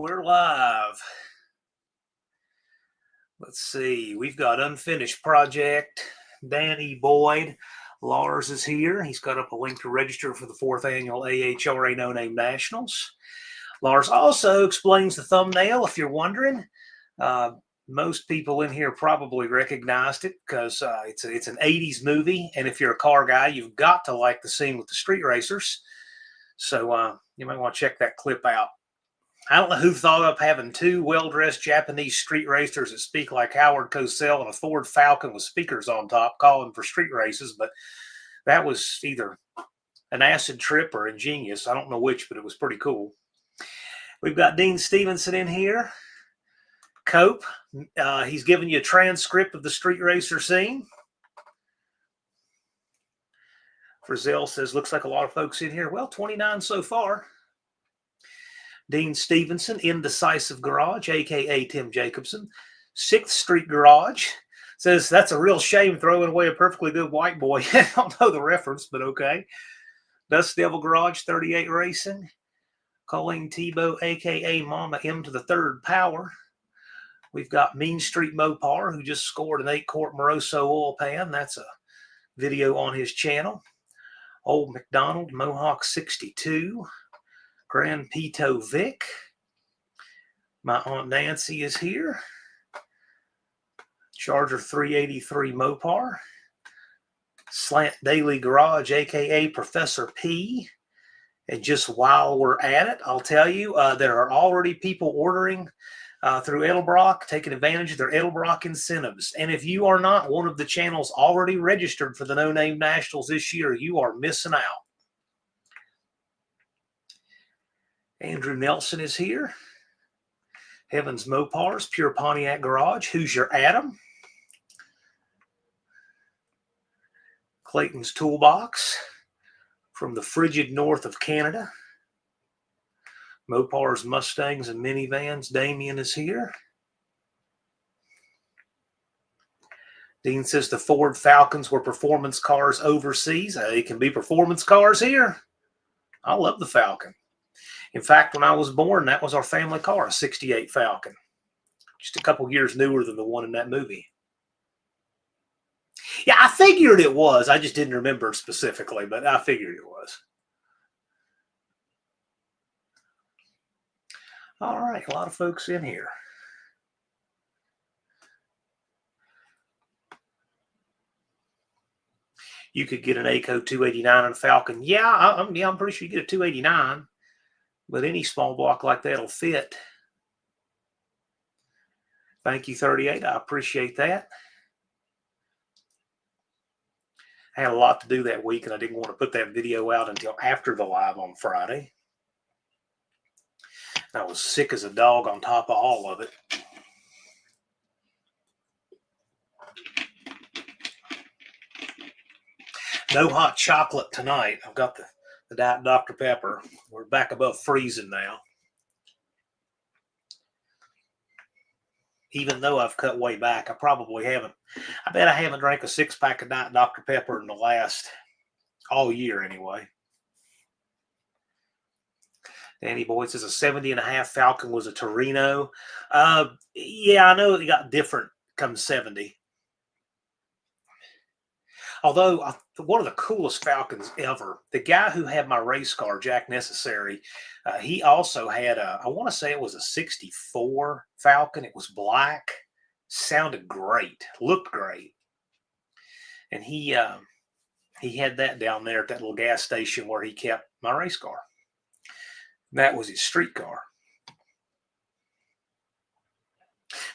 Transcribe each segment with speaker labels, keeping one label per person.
Speaker 1: we're live. Let's see. We've got Unfinished Project. Danny Boyd. Lars is here. He's got up a link to register for the 4th annual AHRA No Name Nationals. Lars also explains the thumbnail, if you're wondering. Most people in here probably recognized it because it's an 80s movie. And if you're a car guy, you've got to like the scene with the street racers. So you might want to check that clip out. I don't know who thought up having two well-dressed Japanese street racers that speak like Howard Cosell and a Ford Falcon with speakers on top calling for street races, but that was either an acid trip or ingenious. I don't know which, but it was pretty cool. We've got Dean Stevenson in here. Cope, he's giving you a transcript of the street racer scene. Frizzell says, looks like a lot of folks in here. Well, 29 so far. Dean Stevenson, Indecisive Garage, a.k.a. Tim Jacobson. 6th Street Garage says, that's a real shame throwing away a perfectly good white boy. I don't know the reference, but okay. Dust Devil Garage, 38 Racing. Colleen Tebow, a.k.a. Mama M to the 3rd Power. We've got Mean Street Mopar, who just scored an 8-quart Moroso oil pan. That's a video on his channel. Old McDonald, Mohawk 62. Grand Pito Vic. My Aunt Nancy is here. Charger 383 Mopar. Slant Daily Garage, a.k.a. Professor P. And just while we're at it, I'll tell you, there are already people ordering through Edelbrock, taking advantage of their Edelbrock Incentives. And if you are not one of the channels already registered for the No Name Nationals this year, you are missing out. Andrew Nelson is here. Heavens Mopars, Pure Pontiac Garage. Who's Your Adam? Clayton's Toolbox from the frigid north of Canada. Mopars, Mustangs, and minivans. Damien is here. Dean says the Ford Falcons were performance cars overseas. They can be performance cars here. I love the Falcon. In fact, when I was born, that was our family car, a 68 Falcon. Just a couple years newer than the one in that movie. Yeah, I figured it was. I just didn't remember specifically, but I figured it was. All right, a lot of folks in here. You could get an ACO 289 on a Falcon. Yeah, I'm pretty sure you get a 289. But any small block like that will fit. Thank you, 38. I appreciate that. I had a lot to do that week, and I didn't want to put that video out until after the live on Friday. I was sick as a dog on top of all of it. No hot chocolate tonight. I've got the Diet Dr. Pepper. We're back above freezing now. Even though I've cut way back, I probably haven't. I bet I haven't drank a 6-pack of Diet Dr. Pepper in the last, all year anyway. Danny Boyd says a 70.5 Falcon was a Torino. Yeah, I know it got different come 70. Although one of the coolest Falcons ever, the guy who had my race car, Jack Necessary, he also had I want to say it was a 64 Falcon. It was black, sounded great, looked great. And he had that down there at that little gas station where he kept my race car. That was his street car.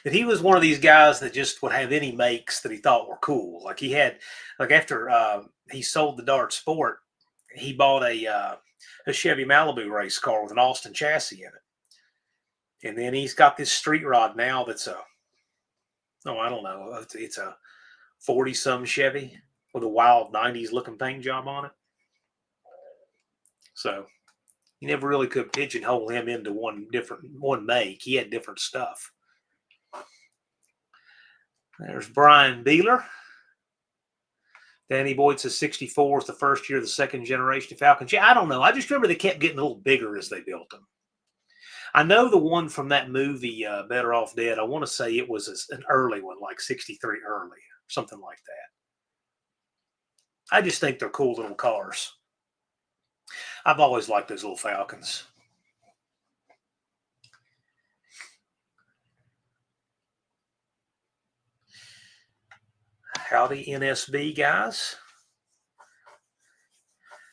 Speaker 1: But he was one of these guys that just would have any makes that he thought were cool. Like he had, like after he sold the Dart Sport, he bought a Chevy Malibu race car with an Austin chassis in it. And then he's got this street rod now that's I don't know, it's a 40-some Chevy with a wild 90s looking paint job on it. So you never really could pigeonhole him into one make. He had different stuff. There's Brian Beeler. Danny Boyd says 64 is the first year of the 2nd generation of Falcons. Yeah, I don't know. I just remember they kept getting a little bigger as they built them. I know the one from that movie, Better Off Dead. I want to say it was an early one, like 63 early, something like that. I just think they're cool little cars. I've always liked those little Falcons. Howdy, NSB guys.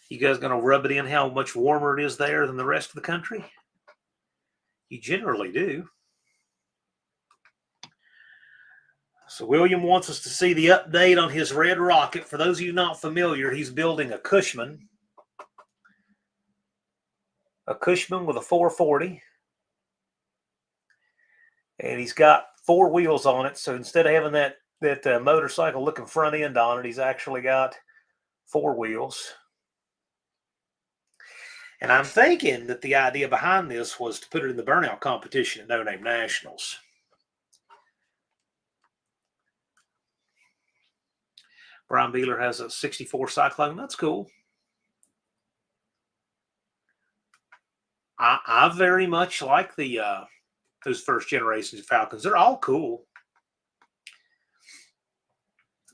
Speaker 1: You guys going to rub it in how much warmer it is there than the rest of the country? You generally do. So William wants us to see the update on his red rocket. For those of you not familiar, he's building a Cushman. A Cushman with a 440. And he's got 4 wheels on it. So instead of having that motorcycle looking front end on it, he's actually got 4 wheels. And I'm thinking that the idea behind this was to put it in the burnout competition at No Name Nationals. Brian Beeler has a 64 Cyclone. That's cool. I very much like the those first generations of Falcons. They're all cool.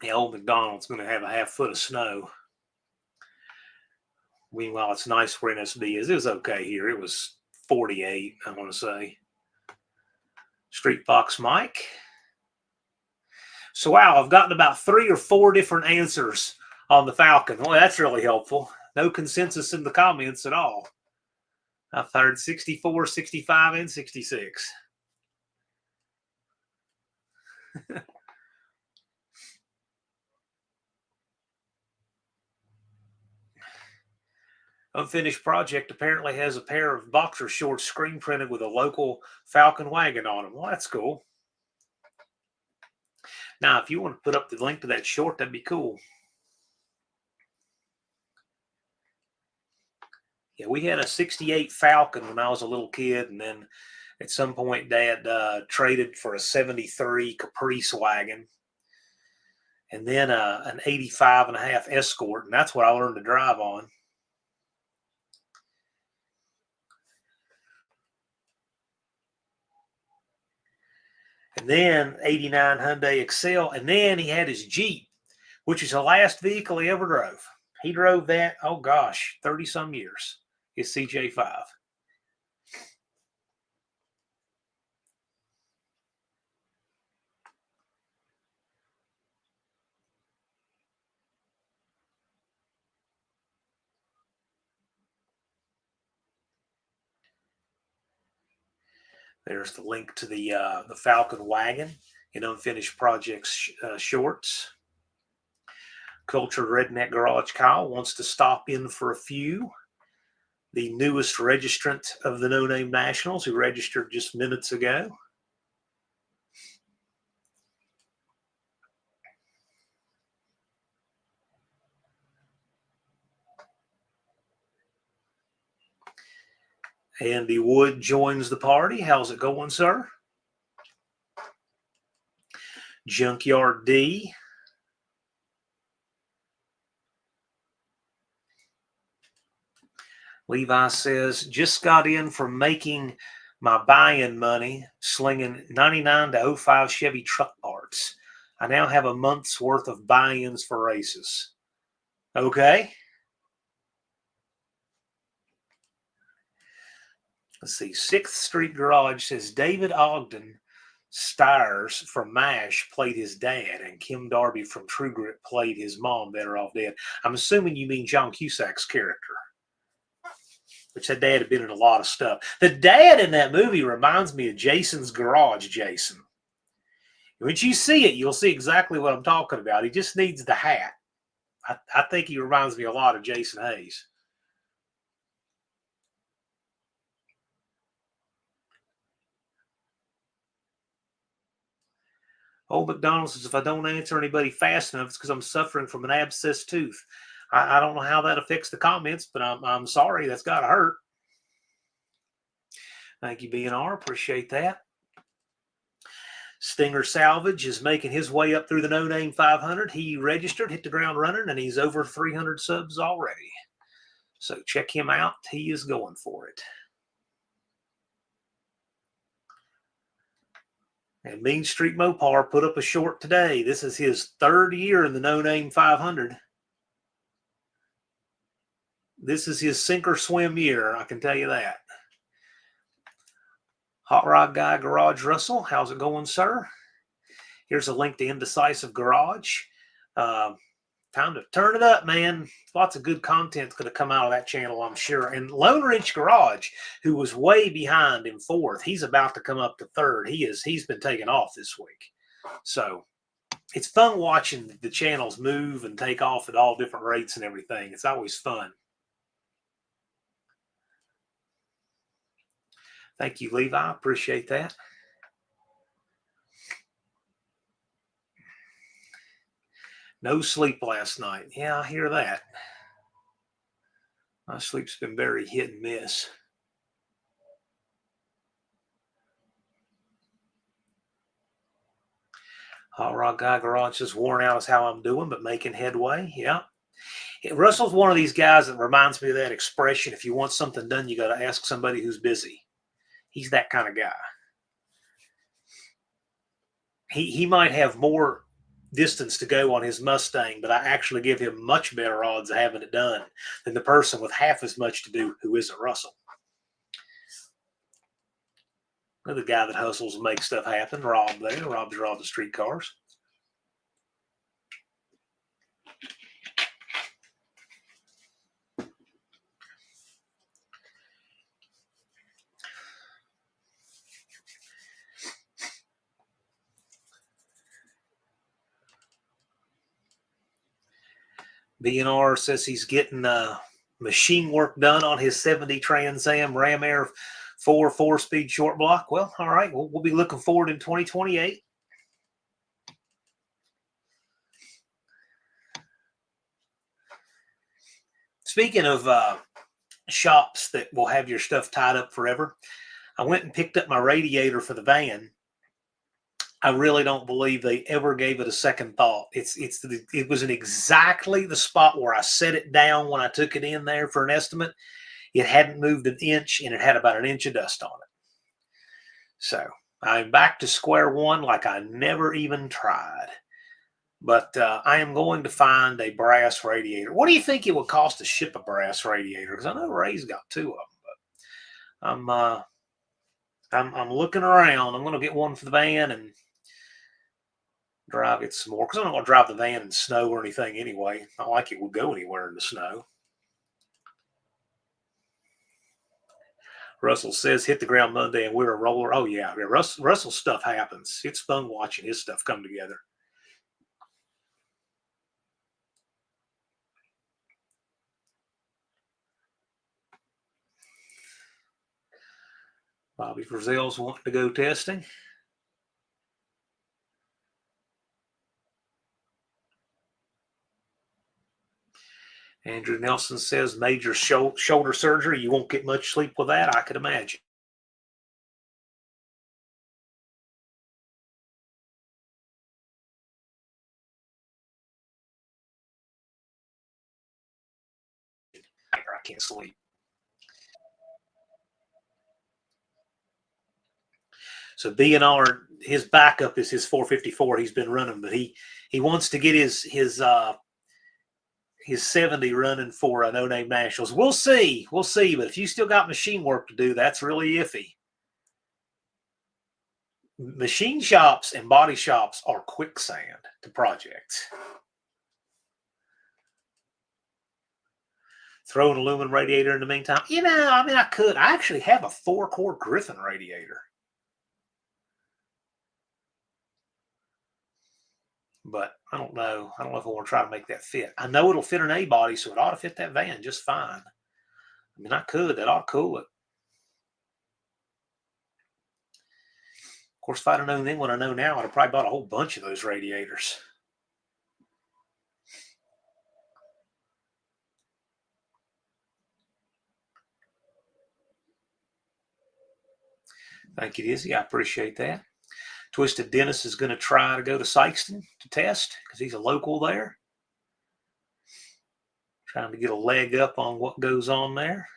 Speaker 1: The old McDonald's going to have a half foot of snow. Meanwhile, it's nice where NSB is. It was okay here. It was 48, I want to say. Street Fox Mike. So, wow, I've gotten about 3 or 4 different answers on the Falcon. Well, that's really helpful. No consensus in the comments at all. I've heard 64, 65, and 66. Unfinished Project apparently has a pair of boxer shorts screen printed with a local Falcon wagon on them. Well, that's cool. Now, if you want to put up the link to that short, that'd be cool. Yeah, we had a 68 Falcon when I was a little kid, and then at some point Dad traded for a 73 Caprice wagon, and then an 85 and a half Escort, and that's what I learned to drive on. And then 89 Hyundai Excel, and then he had his Jeep, which is the last vehicle he ever drove. He drove that, oh gosh, 30-some years, his CJ5. There's the link to the Falcon wagon in Unfinished Projects shorts. Cultured Redneck Garage Kyle wants to stop in for a few. The newest registrant of the No Name Nationals, who registered just minutes ago. Andy Wood joins the party. How's it going, sir? Junkyard D. Levi says, just got in from making my buy-in money, slinging 99 to 05 Chevy truck parts. I now have a month's worth of buy-ins for races. Okay. Let's see. 6th Street Garage says David Ogden Stires from MASH played his dad, and Kim Darby from True Grit played his mom, Better Off Dead. I'm assuming you mean John Cusack's character, which that dad had been in a lot of stuff. The dad in that movie reminds me of Jason's Garage Jason. When you see it, you'll see exactly what I'm talking about. He just needs the hat. I think he reminds me a lot of Jason Hayes. Old McDonald says, if I don't answer anybody fast enough, it's because I'm suffering from an abscessed tooth. I don't know how that affects the comments, but I'm sorry. That's got to hurt. Thank you, BNR. Appreciate that. Stinger Salvage is making his way up through the No Name 500. He registered, hit the ground running, and he's over 300 subs already. So check him out. He is going for it. And Mean Street Mopar put up a short today. This is his third year in the No Name 500. This is his sink or swim year, I can tell you that. Hot Rod Guy Garage Russell, how's it going, sir? Here's a link to Indecisive Garage. Time to turn it up, man. Lots of good content's going to come out of that channel, I'm sure. And Lone Wrench Garage, who was way behind in fourth, he's about to come up to third. He's been taking off this week. So it's fun watching the channels move and take off at all different rates and everything. It's always fun. Thank you, Levi. I appreciate that. No sleep last night. Yeah, I hear that. My sleep's been very hit and miss. Hot Rod Guy Garage is worn out is how I'm doing, but making headway. Yeah. Russell's one of these guys that reminds me of that expression. If you want something done, you got to ask somebody who's busy. He's that kind of guy. He might have more distance to go on his Mustang, but I actually give him much better odds of having it done than the person with half as much to do who isn't Russell. Another guy that hustles and makes stuff happen, Rob there. Rob's Rob the Streetcars. BNR says he's getting machine work done on his 70 Trans Am Ram Air 4-speed short block. Well, all right. We'll be looking forward in 2028. Speaking of shops that will have your stuff tied up forever, I went and picked up my radiator for the van. I really don't believe they ever gave it a second thought. It was in exactly the spot where I set it down when I took it in there for an estimate. It hadn't moved an inch, and it had about an inch of dust on it. So I'm back to square one like I never even tried. But I am going to find a brass radiator. What do you think it would cost to ship a brass radiator? Because I know Ray's got two of them. But I'm looking around. I'm going to get one for the van and drive it some more, because I'm not going to drive the van in snow or anything anyway. Not like it would go anywhere in the snow. Russell says hit the ground Monday and we're a roller. Oh yeah, Russell's stuff happens. It's fun watching his stuff come together. Bobby Frizzell's wanting to go testing. Andrew Nelson says major shoulder surgery. You won't get much sleep with that, I could imagine. I can't sleep. So BNR, his backup is his 454 he's been running, but he wants to get his 70 running for No Name Nationals. We'll see. But if you still got machine work to do, that's really iffy. Machine shops and body shops are quicksand to projects. Throw an aluminum radiator in the meantime. I could. I actually have a 4-core Griffin radiator. But I don't know. I don't know if I want to try to make that fit. I know it'll fit an A body, so it ought to fit that van just fine. I mean, I could. That ought to cool it. Of course, if I'd have known then what I know now, I'd have probably bought a whole bunch of those radiators. Thank you, Dizzy. I appreciate that. Twisted Dennis is going to try to go to Sykeston to test because he's a local there. Trying to get a leg up on what goes on there.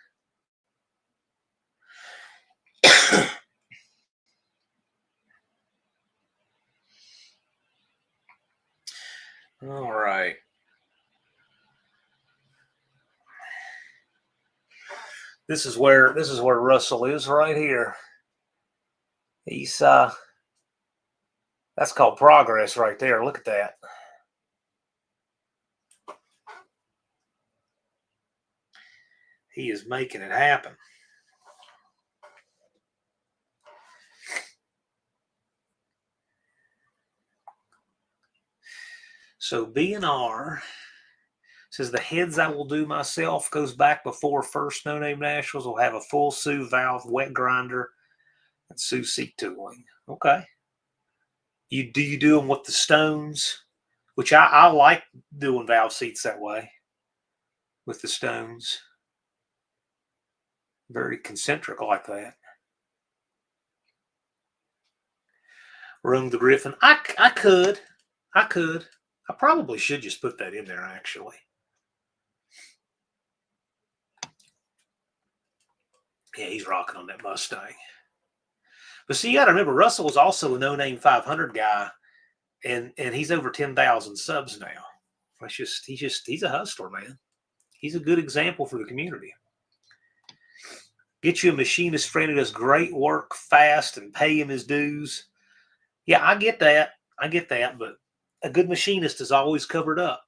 Speaker 1: This is where Russell is right here. He's that's called progress right there. Look at that. He is making it happen. So B&R says the heads I will do myself goes back before first No Name Nationals. Will have a full Sioux valve, wet grinder, and Sioux seat tooling. Okay. You do them with the stones, which I like doing valve seats that way with the stones. Very concentric like that. Rung the Griffin. I could. I probably should just put that in there, actually. Yeah, he's rocking on that Mustang. But see, you got to remember, Russell was also a No Name 500 guy, and he's over 10,000 subs now. He's a hustler, man. He's a good example for the community. Get you a machinist friend who does great work fast and pay him his dues. Yeah, I get that. But a good machinist is always covered up.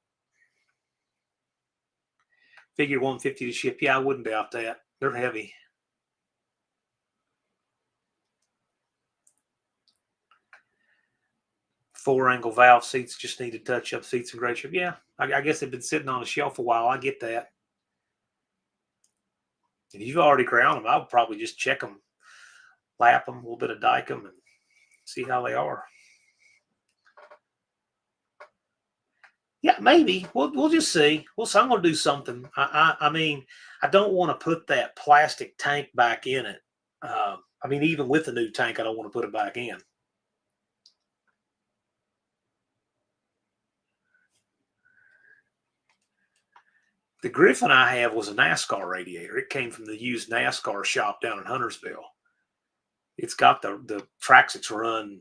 Speaker 1: Figure 150 to ship. Yeah, I wouldn't doubt that. They're heavy. Four-angle valve seats just need to touch up. Seats in great shape. Yeah, I guess they've been sitting on a shelf a while. I get that. If you've already ground them, I would probably just check them, lap them, a little bit of dike them, and see how they are. Yeah, maybe. We'll just see. I'm going to do something. I mean, I don't want to put that plastic tank back in it. I mean, even with the new tank, I don't want to put it back in. The Griffin I have was a NASCAR radiator. It came from the used NASCAR shop down in Huntersville. It's got the tracks it's run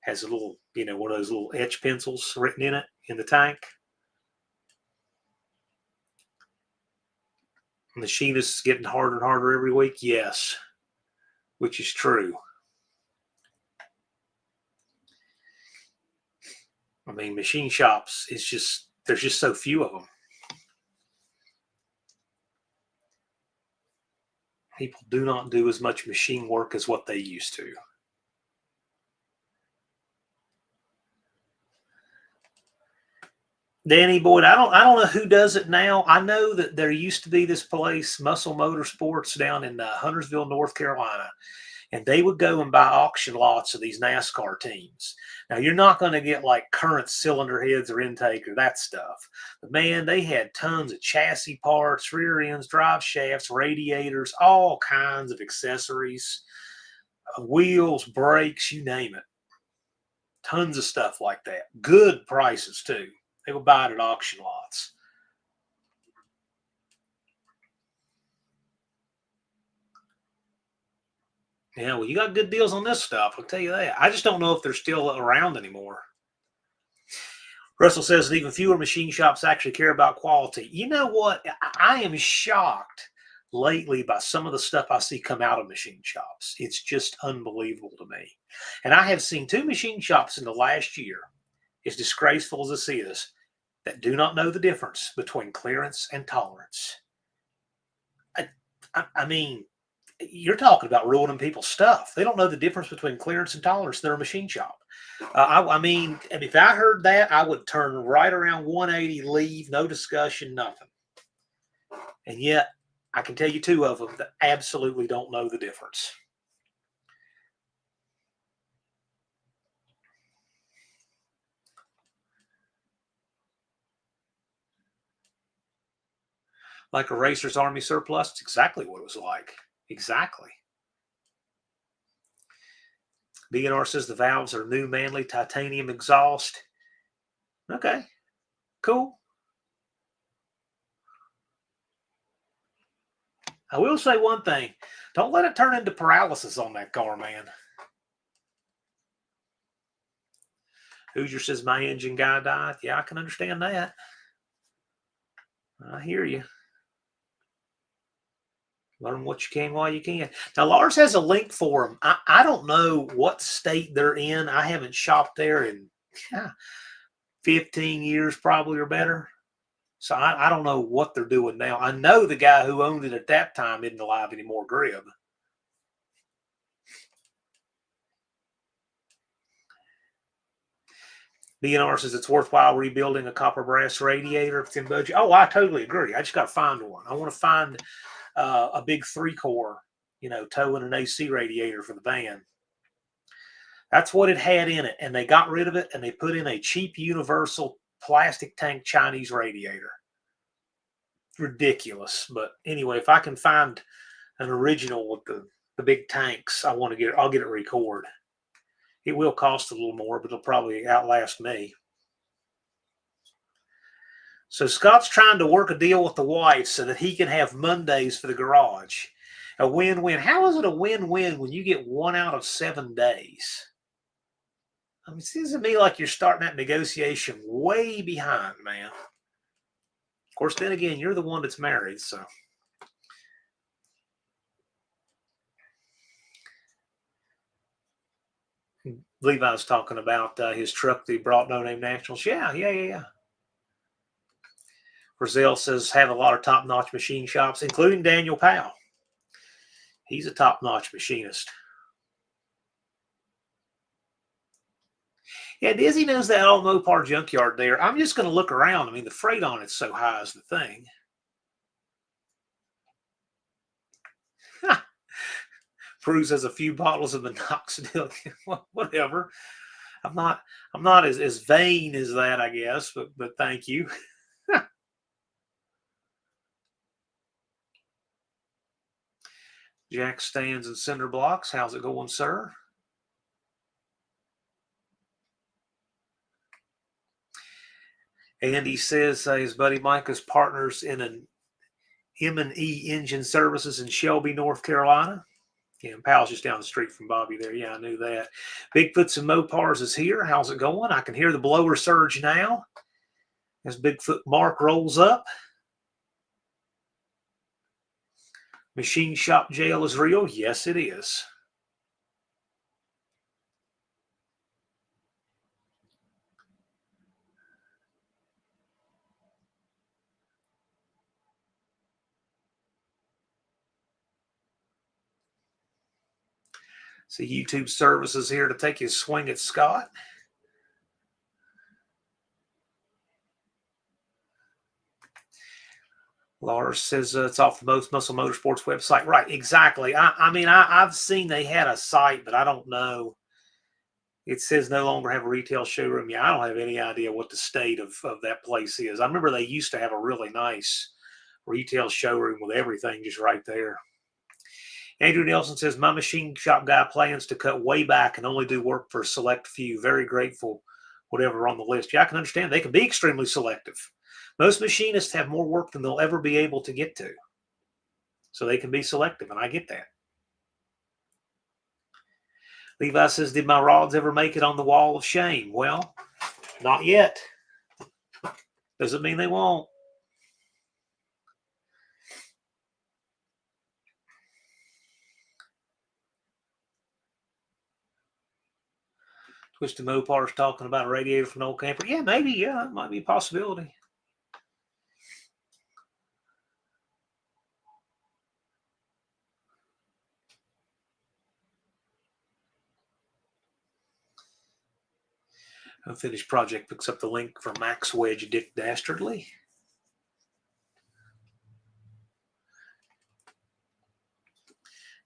Speaker 1: has a little, one of those little etch pencils written in it in the tank. Machinists getting harder and harder every week. Yes, which is true. I mean, machine shops, there's just so few of them. People do not do as much machine work as what they used to. Danny Boyd, I don't know who does it now. I know that there used to be this place, Muscle Motorsports, down in Huntersville, North Carolina, and they would go and buy auction lots of these NASCAR teams. Now, you're not going to get like current cylinder heads or intake or that stuff. But, man, they had tons of chassis parts, rear ends, drive shafts, radiators, all kinds of accessories, wheels, brakes, you name it. Tons of stuff like that. Good prices, too. They would buy it at auction lots. Yeah, well, you got good deals on this stuff. I'll tell you that. I just don't know if they're still around anymore. Russell says that even fewer machine shops actually care about quality. You know what? I am shocked lately by some of the stuff I see come out of machine shops. It's just unbelievable to me. And I have seen 2 machine shops in the last year, as disgraceful as this is, that do not know the difference between clearance and tolerance. I mean, you're talking about ruining people's stuff. They don't know the difference between clearance and tolerance. They're a machine shop. I mean, if I heard that, I would turn right around 180, leave, no discussion, nothing. And yet, I can tell you 2 of them that absolutely don't know the difference. Like a Racer's Army surplus, it's exactly what it was like. Exactly. B&R says the valves are new Manly titanium exhaust. Okay, cool. I will say one thing. Don't let it turn into paralysis on that car, man. Hoosier says my engine guy died. Yeah, I can understand that. I hear you. Learn what you can while you can. Now, Lars has a link for them. I don't know what state they're in. I haven't shopped there in 15 years probably or better. So I don't know what they're doing now. I know the guy who owned it at that time isn't alive anymore, Grib. BNR says it's worthwhile rebuilding a copper brass radiator if it's in budget. Oh, I totally agree. I just got to find one. I want to find a big 3-core, tow and an AC radiator for the van. That's what it had in it, and they got rid of it, and they put in a cheap universal plastic tank Chinese radiator. Ridiculous. But anyway, if I can find an original with the big tanks, I'll get it record. It will cost a little more, but it'll probably outlast me. So Scott's trying to work a deal with the wife so that he can have Mondays for the garage. A win-win. How is it a win-win when you get 1 out of 7 days? I mean, it seems to me like you're starting that negotiation way behind, man. Of course, then again, you're the one that's married, so. Levi's talking about his truck that he brought No Name Nationals. Yeah. Brazil says have a lot of top-notch machine shops, including Daniel Powell. He's a top-notch machinist. Yeah, Dizzy knows that old Mopar junkyard there. I'm just going to look around. I mean, the freight on it's so high is the thing. Bruce has a few bottles of minoxidil. Whatever. I'm not as vain as that, I guess, but thank you. Jack stands in cinder blocks. How's it going, sir? Andy says his buddy Mike is partners in an M&E Engine Services in Shelby, North Carolina. Yeah, and Powell's just down the street from Bobby there. Yeah, I knew that. Bigfoots and Mopars is here. How's it going? I can hear the blower surge now as Bigfoot Mark rolls up. Machine shop jail is real. Yes, it is. So YouTube services here to take his swing at Scott. Lars says it's off the Muscle Motorsports website. Right, exactly. I mean, I've seen they had a site, but I don't know. It says no longer have a retail showroom. Yeah, I don't have any idea what the state of that place is. I remember they used to have a really nice retail showroom with everything just right there. Andrew Nelson says, my machine shop guy plans to cut way back and only do work for a select few. Very grateful, whatever on the list. Yeah, I can understand. They can be extremely selective. Most machinists have more work than they'll ever be able to get to. So they can be selective, and I get that. Levi says, did my rods ever make it on the wall of shame? Well, not yet. Doesn't mean they won't. Twisted Mopar's talking about a radiator from an old camper. Yeah, maybe. Yeah, that might be a possibility. Unfinished project picks up the link from Max Wedge Dick Dastardly.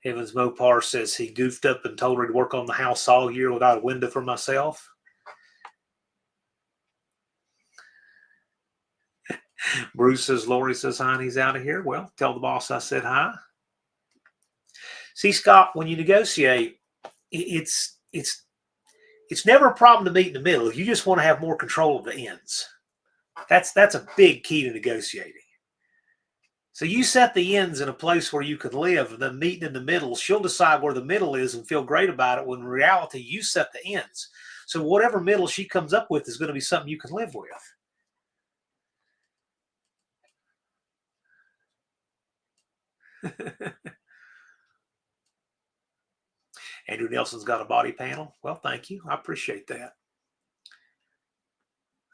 Speaker 1: Evans Mopar says he goofed up and told her to work on the house all year without a window for myself. Bruce says, Lori says hi and he's out of here. Well, tell the boss I said hi. See, Scott, when you negotiate, it's never a problem to meet in the middle. You just want to have more control of the ends. That's a big key to negotiating. So you set the ends in a place where you can live, and then meeting in the middle, she'll decide where the middle is and feel great about it, when in reality, you set the ends. So whatever middle she comes up with is going to be something you can live with. Andrew Nelson's got a body panel. Well, thank you. I appreciate that.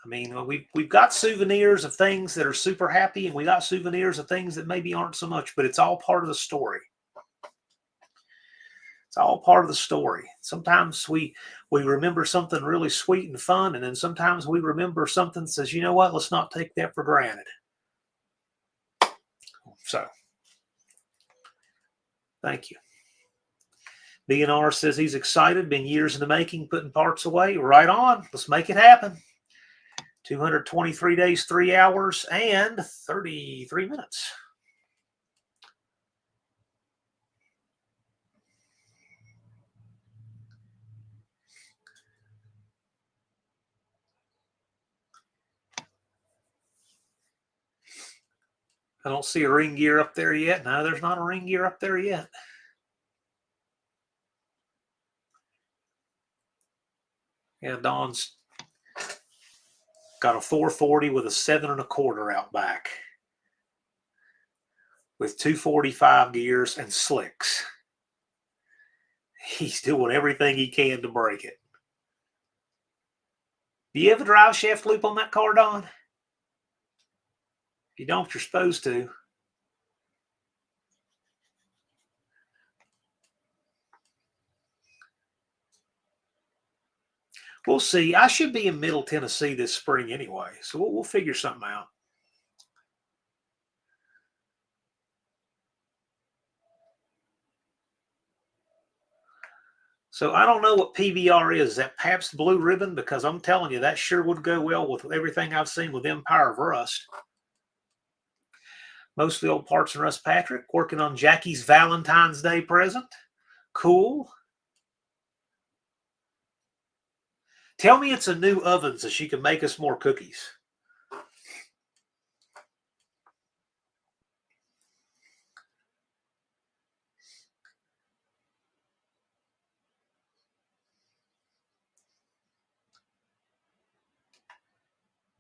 Speaker 1: I mean, we've got souvenirs of things that are super happy, and we got souvenirs of things that maybe aren't so much, but it's all part of the story. It's all part of the story. Sometimes we remember something really sweet and fun, and then sometimes we remember something that says, you know what, let's not take that for granted. So, thank you. B&R says he's excited, been years in the making, putting parts away. Right on. Let's make it happen. 223 days, 3 hours, and 33 minutes. I don't see a ring gear up there yet. No, there's not a ring gear up there yet. Yeah, Don's got a 440 with a 7 1/4 out back, with 245 gears and slicks. He's doing everything he can to break it. Do you have a drive shaft loop on that car, Don? If you don't, you're supposed to. We'll see. I should be in Middle Tennessee this spring anyway, so we'll figure something out. So I don't know what PBR is. Is that Pabst Blue Ribbon? Because I'm telling you, that sure would go well with everything I've seen with Empire of Rust. Mostly old parts and Russ Patrick, working on Jackie's Valentine's Day present. Cool. Tell me it's a new oven so she can make us more cookies.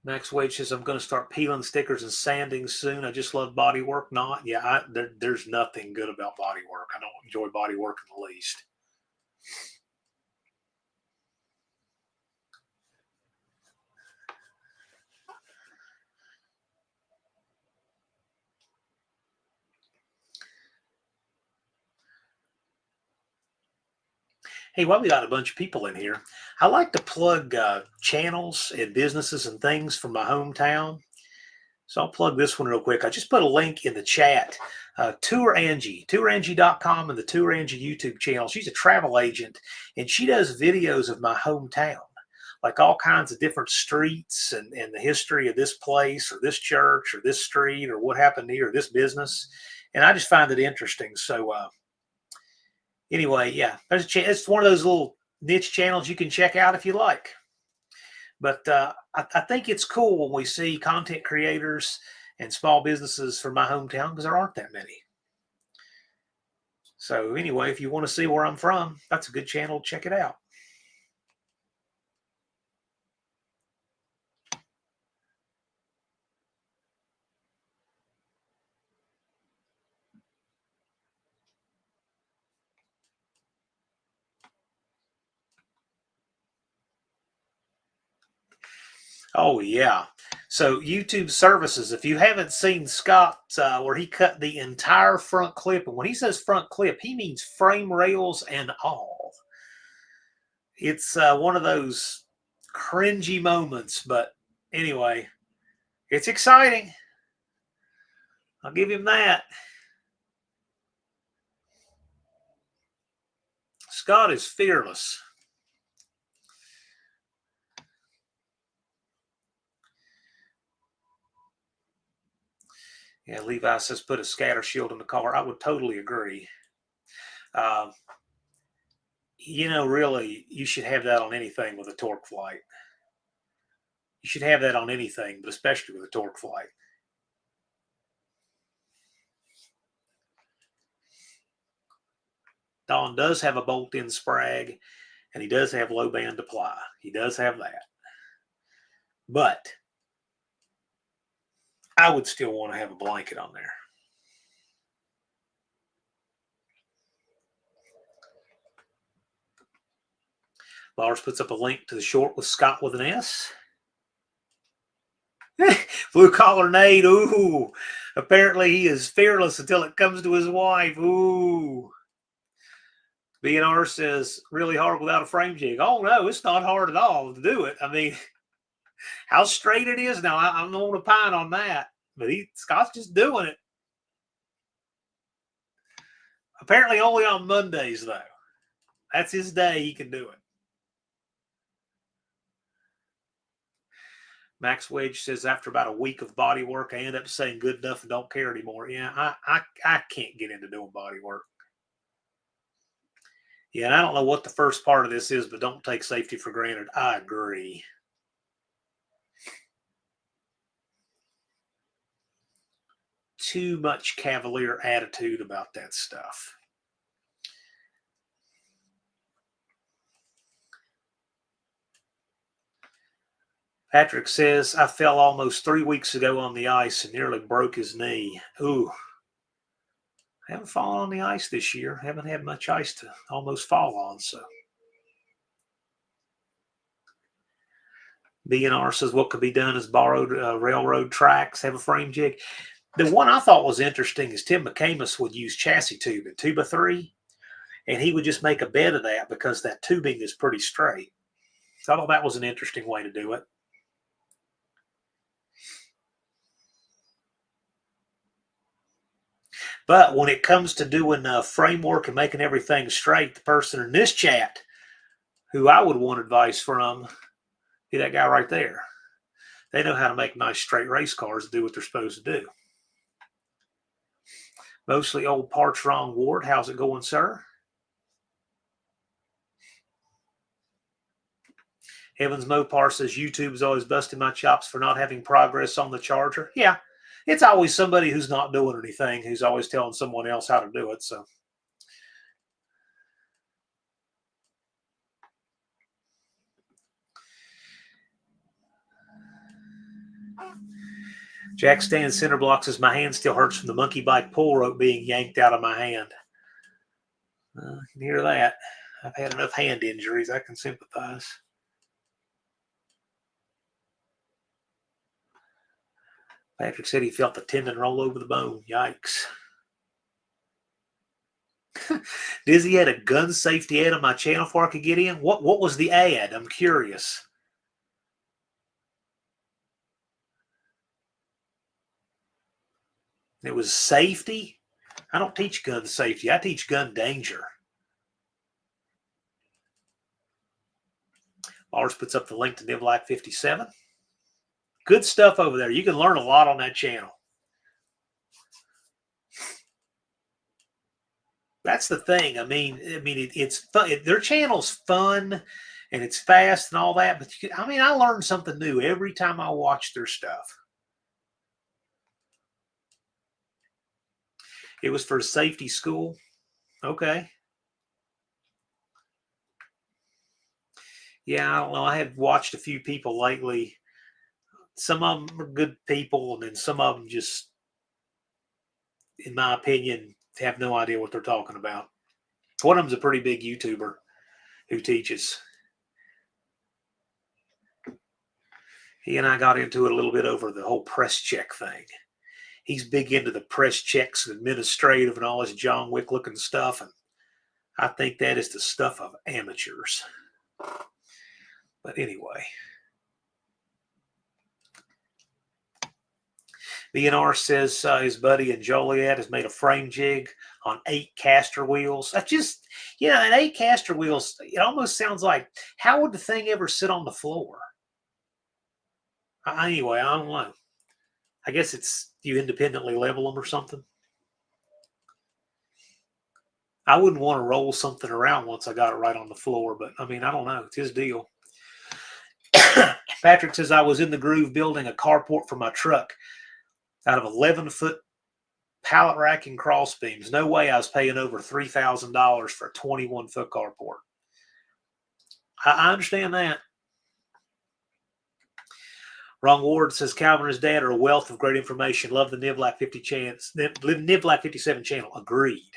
Speaker 1: Max Wade says, I'm going to start peeling stickers and sanding soon. I just love body work. Not, yeah, there's nothing good about body work. I don't enjoy body work in the least. Hey, while we got a bunch of people in here, I like to plug channels and businesses and things from my hometown. So I'll plug this one real quick. I just put a link in the chat. Tour Angie, tourangie.com, and the Tour Angie YouTube channel. She's a travel agent, and she does videos of my hometown, like all kinds of different streets and the history of this place or this church or this street or what happened here or this business. And I just find it interesting. So anyway, yeah, it's one of those little niche channels you can check out if you like. But I think it's cool when we see content creators and small businesses from my hometown, because there aren't that many. So anyway, if you want to see where I'm from, that's a good channel. Check it out. Oh, yeah. So YouTube services, if you haven't seen Scott, where he cut the entire front clip, and when he says front clip, he means frame rails and all. It's one of those cringy moments, but anyway, it's exciting. I'll give him that. Scott is fearless. Yeah, Levi says put a scatter shield in the car. I would totally agree. Really, you should have that on anything with a torque flight. You should have that on anything, but especially with a torque flight. Don does have a bolt-in sprag, and he does have low band apply. He does have that. But I would still want to have a blanket on there. Lars puts up a link to the short with Scott with an S. Blue collar Nate. Ooh. Apparently he is fearless until it comes to his wife. Ooh. BNR says, really hard without a frame jig. Oh, no, it's not hard at all to do it. I mean, how straight it is now, I'm not going to pine on that. But Scott's just doing it. Apparently only on Mondays, though. That's his day. He can do it. Max Wedge says, after about a week of body work, I end up saying good enough and don't care anymore. Yeah, I can't get into doing body work. Yeah, and I don't know what the first part of this is, but don't take safety for granted. I agree. Too much cavalier attitude about that stuff. Patrick says, I fell almost 3 weeks ago on the ice and nearly broke his knee. Ooh. I haven't fallen on the ice this year. Haven't had much ice to almost fall on, so. BNR says, what could be done is borrowed railroad tracks, have a frame jig. The one I thought was interesting is Tim McCamus would use chassis tubing, 2x3, and he would just make a bed of that because that tubing is pretty straight. So I thought that was an interesting way to do it. But when it comes to doing framework and making everything straight, the person in this chat who I would want advice from, be that guy right there. They know how to make nice straight race cars and do what they're supposed to do. Mostly old parts, wrong Ward. How's it going, sir? Evans Mopar says, YouTube's always busting my chops for not having progress on the Charger. Yeah, it's always somebody who's not doing anything, who's always telling someone else how to do it. So, Jack Stan center block says, my hand still hurts from the monkey bike pull rope being yanked out of my hand. I can hear that. I've had enough hand injuries. I can sympathize. Patrick said he felt the tendon roll over the bone. Yikes. Dizzy had a gun safety ad on my channel before I could get in. What was the ad? I'm curious. It was safety. I don't teach gun safety. I teach gun danger. Lars puts up the link to Nivlac 57. Good stuff over there. You can learn a lot on that channel. That's the thing. I mean, it's fun. Their channel's fun and it's fast and all that. But I learn something new every time I watch their stuff. It was for safety school. Okay. Yeah, I don't know. I have watched a few people lately. Some of them are good people, and then some of them just, in my opinion, have no idea what they're talking about. One of them's a pretty big YouTuber who teaches. He and I got into it a little bit over the whole press check thing. He's big into the press checks and administrative and all this John Wick looking stuff. And I think that is the stuff of amateurs. But anyway. BNR says his buddy in Joliet has made a frame jig on 8 caster wheels. That's just, and 8 caster wheels, it almost sounds like, how would the thing ever sit on the floor? Anyway, I don't know. I guess it's you independently level them or something. I wouldn't want to roll something around once I got it right on the floor, but I don't know. It's his deal. Patrick says, I was in the groove building a carport for my truck out of 11-foot pallet rack and cross beams. No way I was paying over $3,000 for a 21-foot carport. I understand that. Wrong Ward says Calvin and his dad are a wealth of great information. Love the Nivlac Nivlac 57 channel. Agreed.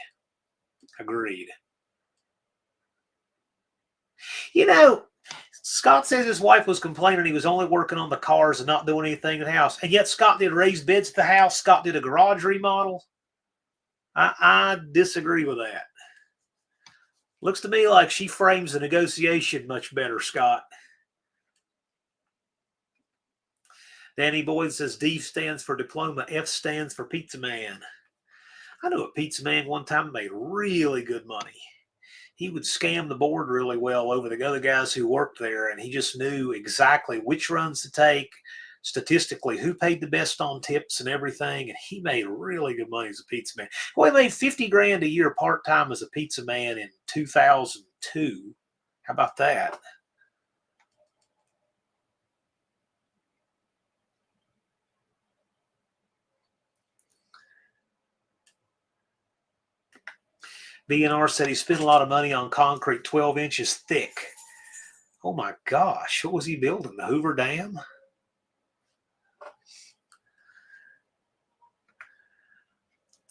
Speaker 1: Scott says his wife was complaining he was only working on the cars and not doing anything in the house. And yet Scott did raised beds at the house. Scott did a garage remodel. I disagree with that. Looks to me like she frames the negotiation much better, Scott. Danny Boyd says D stands for diploma, F stands for pizza man. I knew a pizza man one time made really good money. He would scam the board really well over the other guys who worked there, and he just knew exactly which runs to take, statistically who paid the best on tips and everything, and he made really good money as a pizza man. Well, he made $50,000 a year part-time as a pizza man in 2002. How about that? BNR said he spent a lot of money on concrete 12 inches thick. Oh my gosh, what was he building? The Hoover Dam?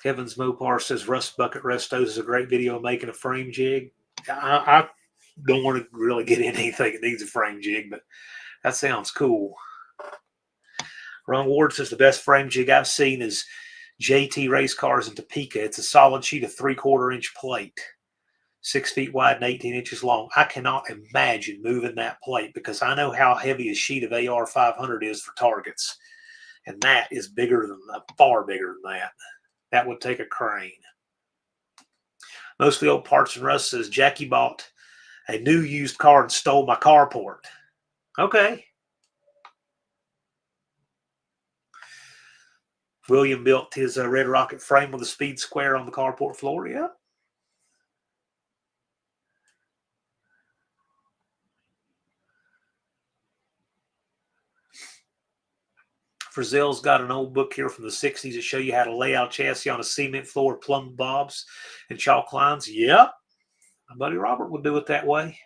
Speaker 1: Kevin's Mopar says Rust Bucket Restos is a great video of making a frame jig. I don't want to really get into anything that needs a frame jig, but that sounds cool. Ron Ward says the best frame jig I've seen is JT Race Cars in Topeka. It's a solid sheet of 3/4 inch plate, 6 feet wide and 18 inches long. I cannot imagine moving that plate because I know how heavy a sheet of AR 500 is for targets. And that is bigger than, far bigger than that. That would take a crane. Mostly Old Parts and Rust says Jackie bought a new used car and stole my carport. Okay. William built his Red Rocket frame with a speed square on the carport floor. Yeah. Frizzell's got an old book here from the 60s that show you how to lay out chassis on a cement floor, plumb bobs and chalk lines. Yep. My buddy Robert would do it that way.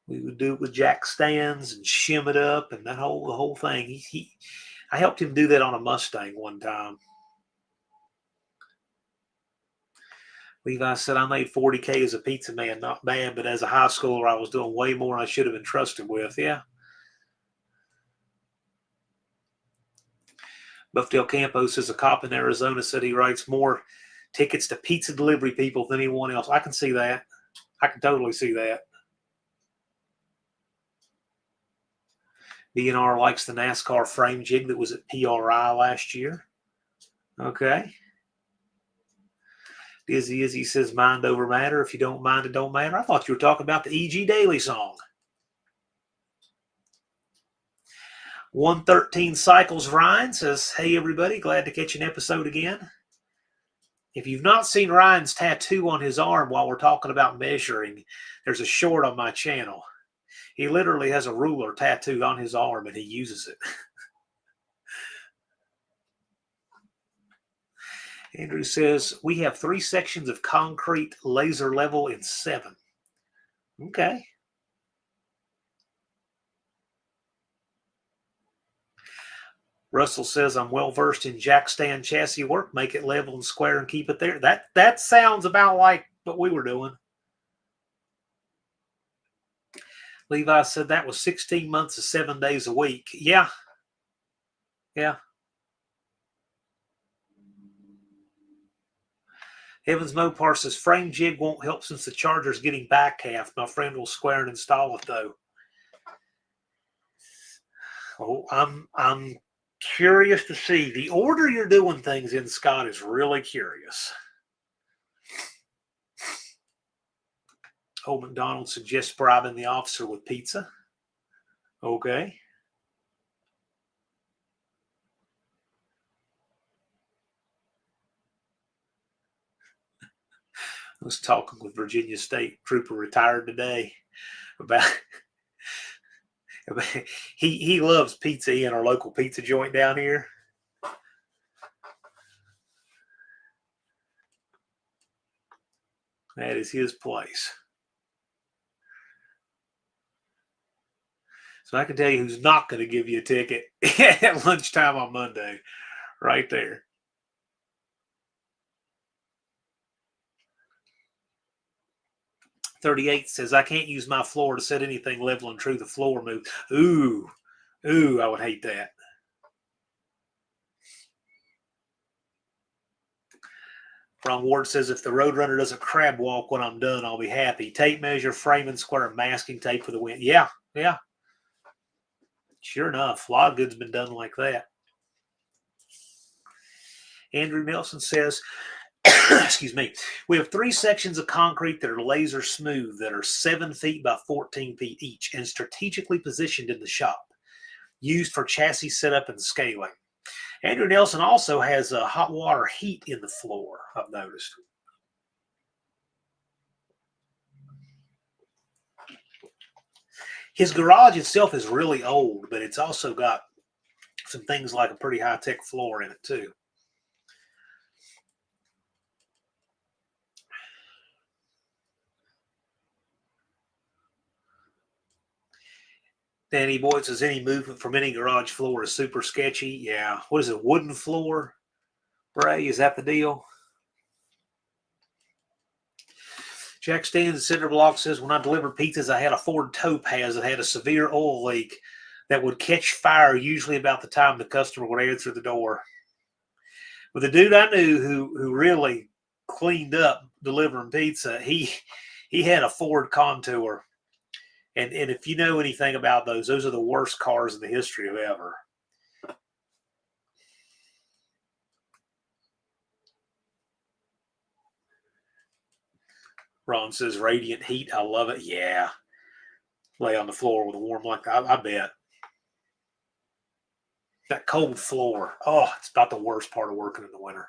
Speaker 1: We would do it with jack stands and shim it up and that the whole thing. I helped him do that on a Mustang one time. Levi said, I made $40K as a pizza man, not bad, but as a high schooler, I was doing way more than I should have been trusted with. Yeah. Buff Del Campo says a cop in Arizona said he writes more tickets to pizza delivery people than anyone else. I can see that. I can totally see that. BNR likes the NASCAR frame jig that was at PRI last year. Okay. Dizzy Izzy says mind over matter. If you don't mind, it don't matter. I thought you were talking about the E.G. Daily song. 113 Cycles Ryan says, hey, everybody, glad to catch an episode again. If you've not seen Ryan's tattoo on his arm while we're talking about measuring, there's a short on my channel. He literally has a ruler tattooed on his arm, and he uses it. Andrew says, we have 3 sections of concrete laser level in 7. Okay. Russell says, I'm well-versed in jack stand chassis work. Make it level and square and keep it there. That sounds about like what we were doing. Levi said that was 16 months of 7 days a week. Yeah. Yeah. Evans Mopar says, frame jig won't help since the charger's getting back half. My friend will square and install it, though. Oh, I'm curious to see. The order you're doing things in, Scott, is really curious. Old McDonald suggests bribing the officer with pizza. Okay. I was talking with Virginia State Trooper retired today about he loves Pizza Inn, our local pizza joint down here. That is his place. So I can tell you who's not going to give you a ticket at lunchtime on Monday. Right there. 38 says, I can't use my floor to set anything level and true. The floor moves. Ooh, I would hate that. Ron Ward says, if the Roadrunner does a crab walk when I'm done, I'll be happy. Tape measure, frame and square, masking tape for the win. Yeah. Sure enough, a lot of good's been done like that. Andrew Nelson says, excuse me, we have 3 sections of concrete that are laser smooth that are 7 feet by 14 feet each and strategically positioned in the shop, used for chassis setup and scaling. Andrew Nelson also has a hot water heat in the floor, I've noticed. His garage itself is really old, but it's also got some things like a pretty high-tech floor in it, too. Danny Boyd says, any movement from any garage floor is super sketchy. Yeah. What is it, wooden floor? Ray, is that the deal? Jack Stands at Cinder Block says, when I delivered pizzas, I had a Ford Topaz that had a severe oil leak that would catch fire usually about the time the customer would answer the door. But the dude I knew who really cleaned up delivering pizza, he had a Ford Contour. And if you know anything about those are the worst cars in the history of ever. Ron says, radiant heat. I love it. Yeah. Lay on the floor with a warm like that. I bet. That cold floor. Oh, it's about the worst part of working in the winter.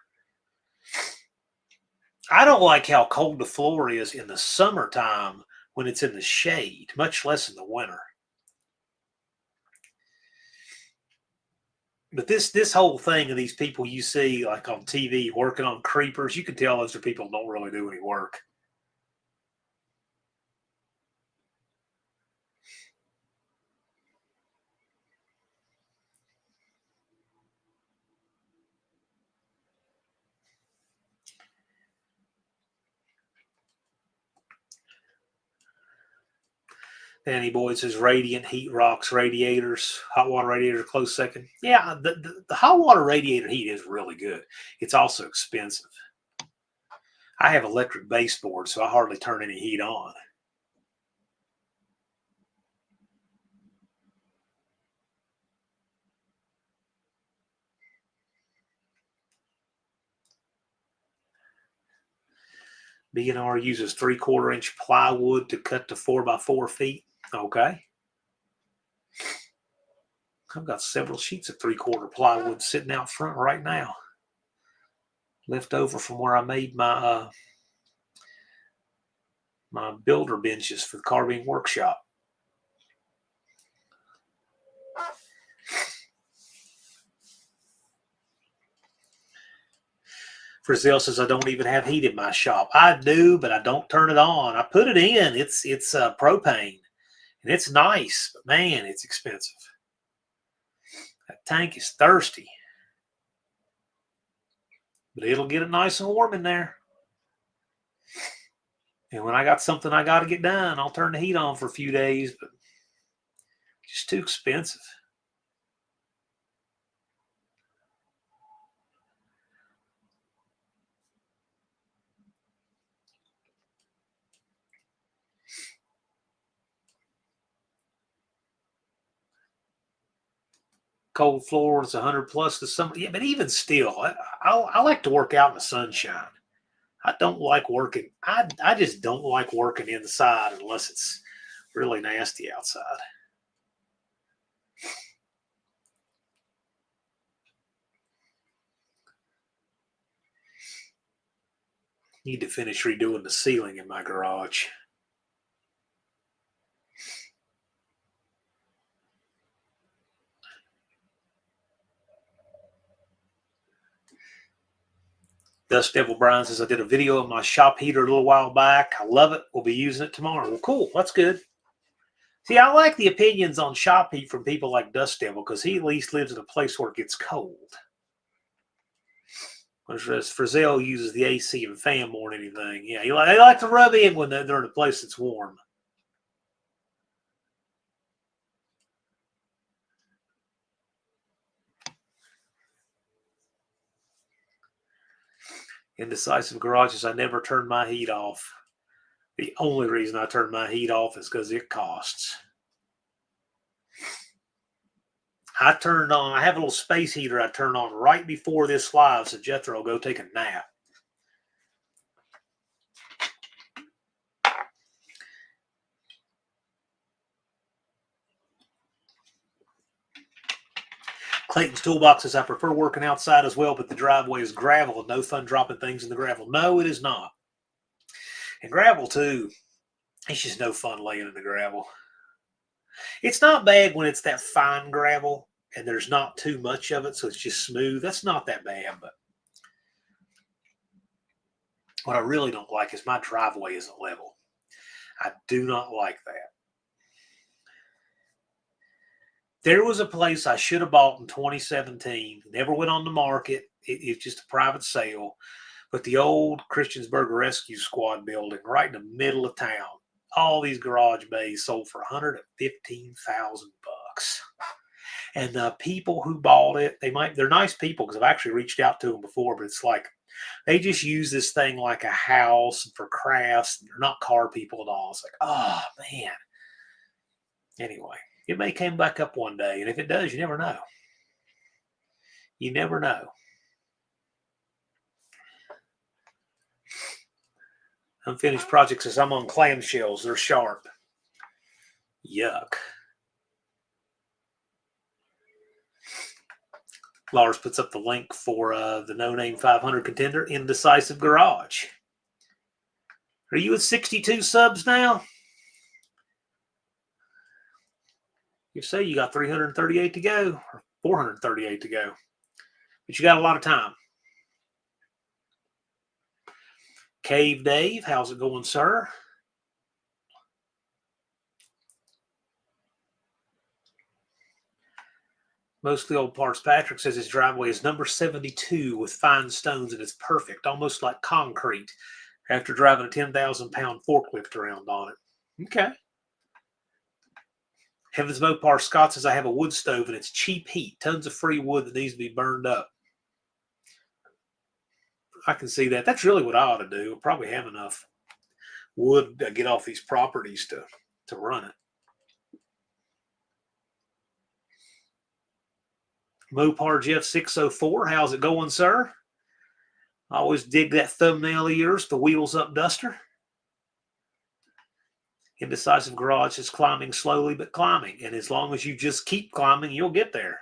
Speaker 1: I don't like how cold the floor is in the summertime when it's in the shade, much less in the winter. But this whole thing of these people you see like on TV working on creepers, you can tell those are people who don't really do any work. Danny Boyd says radiant heat rocks radiators, hot water radiator close second. Yeah, the hot water radiator heat is really good. It's also expensive. I have electric baseboard, so I hardly turn any heat on. B&R uses 3/4 inch plywood to cut to 4 by 4 feet. Okay. I've got several sheets of 3/4 plywood sitting out front right now, left over from where I made my my builder benches for the carving workshop. Frizzell says, I don't even have heat in my shop. I do, but I don't turn it on. I put it in. It's propane, and it's nice, but man, it's expensive. That tank is thirsty, but it'll get it nice and warm in there. And when I got something I got to get done, I'll turn the heat on for a few days, but it's just too expensive. Cold floors, 100 plus to some. Yeah, but even still, I like to work out in the sunshine. I don't like working. I just don't like working inside unless it's really nasty outside. Need to finish redoing the ceiling in my garage. Dust Devil Brian says, I did a video of my shop heater a little while back. I love it. We'll be using it tomorrow. Well, cool. That's good. See, I like the opinions on shop heat from people like Dust Devil because he at least lives in a place where it gets cold. Whereas Frizzell uses the AC and fan more than anything. Yeah, they like to rub in when they're in a place that's warm. Indecisive garages, I never turn my heat off. The only reason I turn my heat off is because it costs. I have a little space heater I turn on right before this live so Jethro will go take a nap. Clayton's Toolbox says, I prefer working outside as well, but the driveway is gravel and no fun dropping things in the gravel. No, it is not. And gravel, too, it's just no fun laying in the gravel. It's not bad when it's that fine gravel and there's not too much of it, so it's just smooth. That's not that bad, but what I really don't like is my driveway isn't level. I do not like that. There was a place I should have bought in 2017. Never went on the market. It's just a private sale. But the old Christiansburg Rescue Squad building right in the middle of town. All these garage bays sold for $115,000. And the people who bought it, they're nice people because I've actually reached out to them before, but it's like they just use this thing like a house for crafts. They're not car people at all. It's like, oh man. Anyway. It may come back up one day, and if it does, you never know. You never know. Unfinished project says, I'm on clamshells. They're sharp. Yuck. Lars puts up the link for the No Name 500 contender, Indecisive Garage. Are you at 62 subs now? You say you got 338 to go, or 438 to go. But you got a lot of time. Cave Dave, how's it going, sir? Mostly old parts. Patrick says his driveway is number 72 with fine stones and it's perfect, almost like concrete, after driving a 10,000-pound forklift around on it. Okay. Heavens Mopar Scott says, I have a wood stove and it's cheap heat. Tons of free wood that needs to be burned up. I can see that. That's really what I ought to do. I'll probably have enough wood to get off these properties to run it. Mopar Jeff 604, how's it going, sir? I always dig that thumbnail of yours, the wheels up duster. Indecisive Garage is climbing slowly but climbing. And as long as you just keep climbing, you'll get there.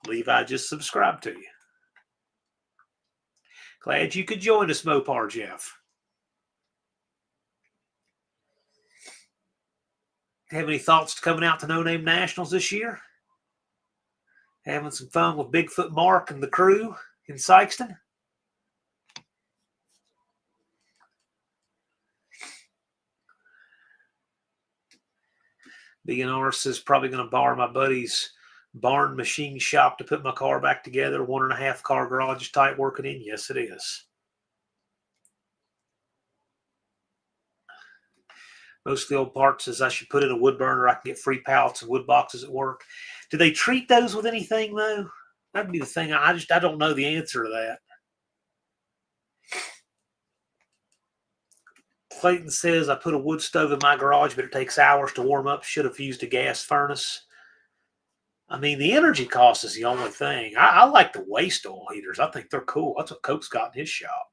Speaker 1: Levi just subscribed to you. Glad you could join us, Mopar Jeff. Have any thoughts to coming out to No Name Nationals this year? Having some fun with Bigfoot Mark and the crew in Sykeston? BNR is probably going to borrow my buddy's barn machine shop to put my car back together. 1.5 car garage type working in. Yes, it is. Most of the old parts says I should put in a wood burner. I can get free pallets and wood boxes at work. Do they treat those with anything, though? That'd be the thing. I don't know the answer to that. Clayton says, I put a wood stove in my garage, but it takes hours to warm up. Should have used a gas furnace. I mean, the energy cost is the only thing. I like the waste oil heaters. I think they're cool. That's what Coke's got in his shop.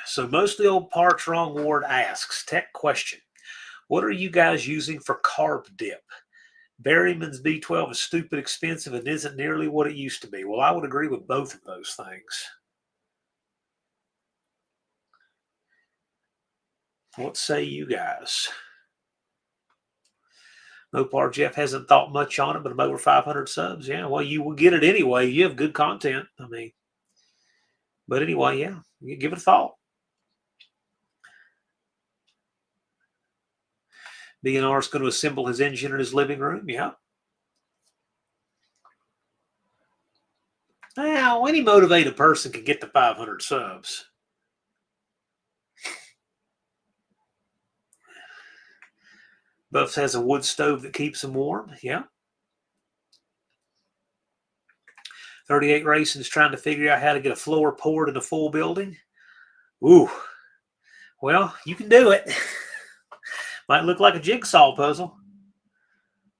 Speaker 1: So mostly old parts. Wrong Ward asks, tech question. What are you guys using for carb dip? Berryman's B12 is stupid expensive and isn't nearly what it used to be. Well, I would agree with both of those things. What say you guys? Mopar Jeff hasn't thought much on it, but I'm over 500 subs. Yeah, well, you will get it anyway. You have good content. I mean, but anyway, yeah, you give it a thought. BNR is going to assemble his engine in his living room. Yeah. Now, any motivated person can get to 500 subs. Buffs has a wood stove that keeps him warm. Yeah. 38 Racing's trying to figure out how to get a floor poured in a full building. Ooh. Well, you can do it. Might look like a jigsaw puzzle.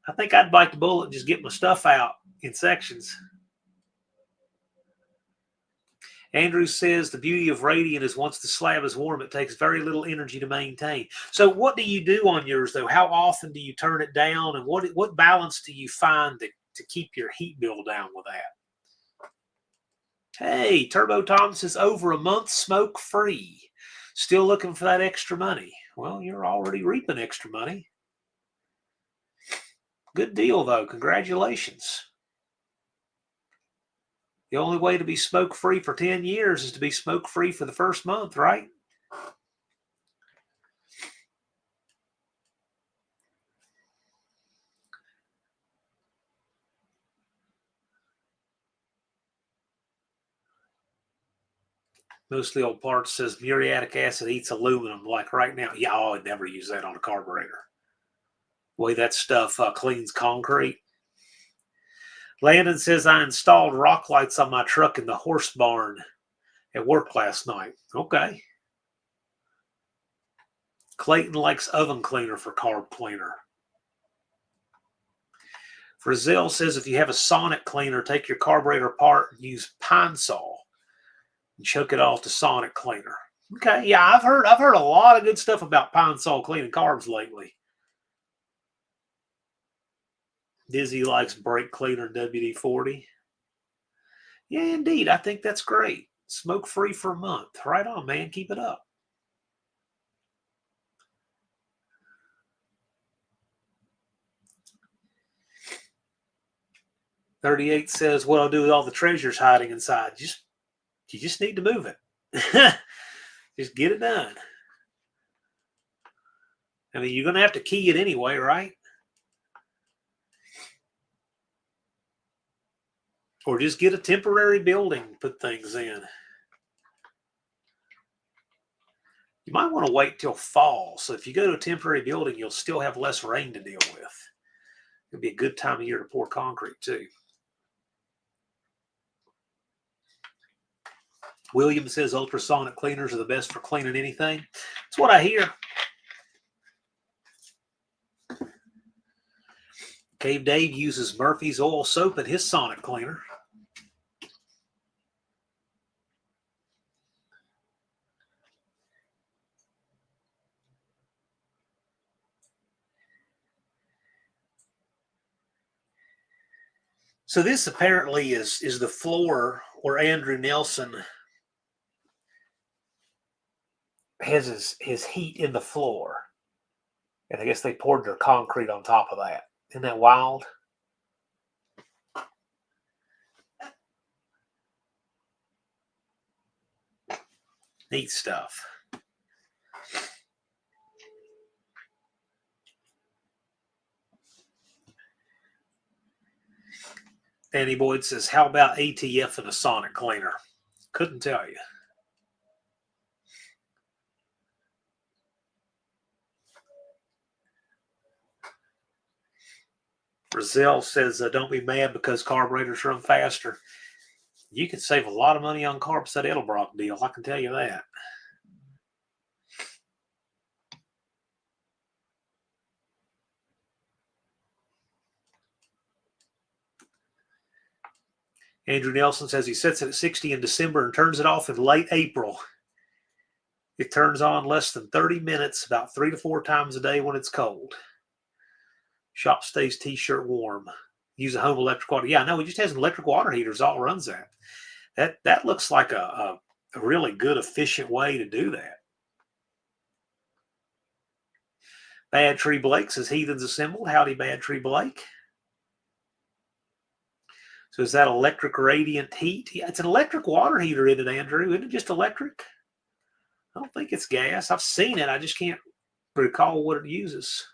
Speaker 1: I think I'd bite the bullet and just get my stuff out in sections. Andrew says the beauty of Radiant is once the slab is warm, it takes very little energy to maintain. So what do you do on yours, though? How often do you turn it down? And what balance do you find to keep your heat bill down with that? Hey, Turbo Tom says over a month smoke-free. Still looking for that extra money. Well, you're already reaping extra money. Good deal, though. Congratulations. The only way to be smoke-free for 10 years is to be smoke-free for the first month, right? Mostly Old Parts says muriatic acid eats aluminum, like right now. Yeah, I would never use that on a carburetor. The way that stuff cleans concrete. Landon says I installed rock lights on my truck in the horse barn at work last night. Okay. Clayton likes oven cleaner for carb cleaner. Frizzell says if you have a sonic cleaner, take your carburetor apart and use Pine Sol and choke it off to sonic cleaner. Okay, yeah, I've heard a lot of good stuff about Pine Sol cleaning carbs lately. Dizzy likes brake cleaner WD-40. Yeah, indeed. I think that's great. Smoke-free for a month. Right on, man. Keep it up. $38 says, what I'll do with all the treasures hiding inside. You just need to move it. Just get it done. I mean, you're going to have to key it anyway, right? Or just get a temporary building, put things in. You might want to wait till fall. So if you go to a temporary building, you'll still have less rain to deal with. It'll be a good time of year to pour concrete, too. William says ultrasonic cleaners are the best for cleaning anything. That's what I hear. Cave Dave uses Murphy's oil soap in his sonic cleaner. So this apparently is the floor where Andrew Nelson has his heat in the floor. And I guess they poured their concrete on top of that. Isn't that wild? Neat stuff. Danny Boyd says, how about ATF and a sonic cleaner? Couldn't tell you. Brazil says, don't be mad because carburetors run faster. You could save a lot of money on carbs at Edelbrock deal. I can tell you that. Andrew Nelson says he sets it at 60 in December and turns it off in late April. It turns on less than 30 minutes, about 3 to 4 times a day when it's cold. Shop stays t-shirt warm. Use a home electric water. Yeah, no, he just has an electric water heater. All runs that. That looks like a really good, efficient way to do that. Bad Tree Blake says heathens assembled. Howdy, Bad Tree Blake. So is that electric radiant heat? Yeah, it's an electric water heater, isn't it, Andrew? Isn't it just electric? I don't think it's gas. I've seen it. I just can't recall what it uses.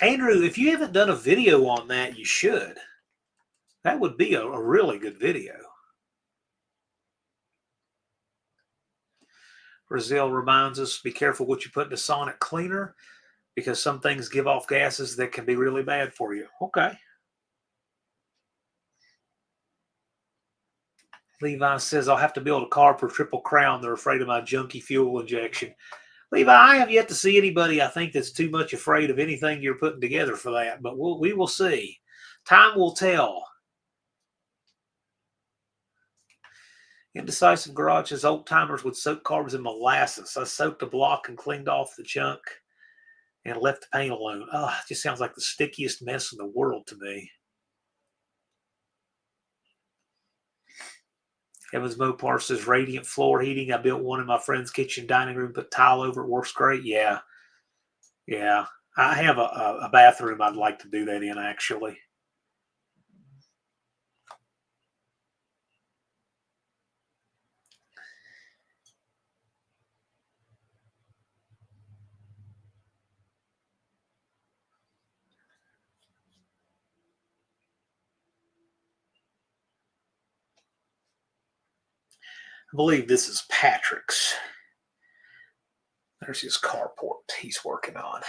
Speaker 1: Andrew, if you haven't done a video on that, you should. That would be a really good video. Brazil reminds us, be careful what you put in the sonic cleaner because some things give off gases that can be really bad for you. Okay. Levi says, I'll have to build a car for Triple Crown. They're afraid of my junky fuel injection. Levi, I have yet to see anybody, I think, that's too much afraid of anything you're putting together for that, but we will see. Time will tell. Indecisive garages, old timers would soak carbs in molasses. I soaked the block and cleaned off the junk and left the paint alone. Oh, it just sounds like the stickiest mess in the world to me. Evans Mopar says radiant floor heating. I built one in my friend's kitchen dining room, put tile over it, works great. Yeah. I have a bathroom I'd like to do that in, actually. I believe this is Patrick's. There's his carport he's working on.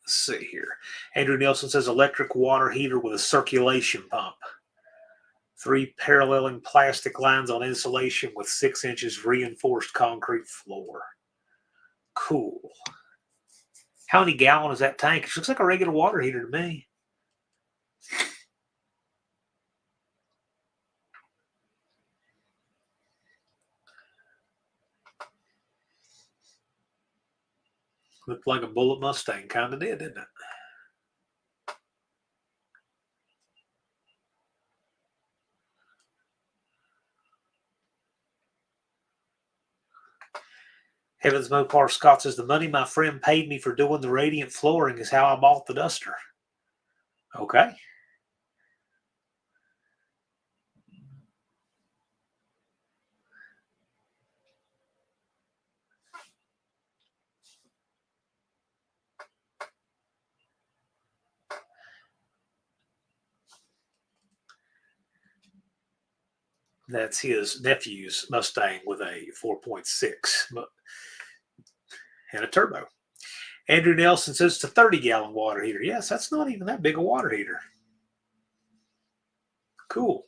Speaker 1: Let's see here. Andrew Nelson says electric water heater with a circulation pump. 3 paralleling plastic lines on insulation with 6 inches reinforced concrete floor. Cool. How many gallon is that tank? It looks like a regular water heater to me. Looked like a Bullet Mustang. Kind of did, didn't it? Heavens Mopar Scott says the money my friend paid me for doing the radiant flooring is how I bought the duster. Okay. That's his nephew's Mustang with a 4.6 and a turbo. Andrew Nelson says it's a 30-gallon water heater. Yes, that's not even that big a water heater. Cool.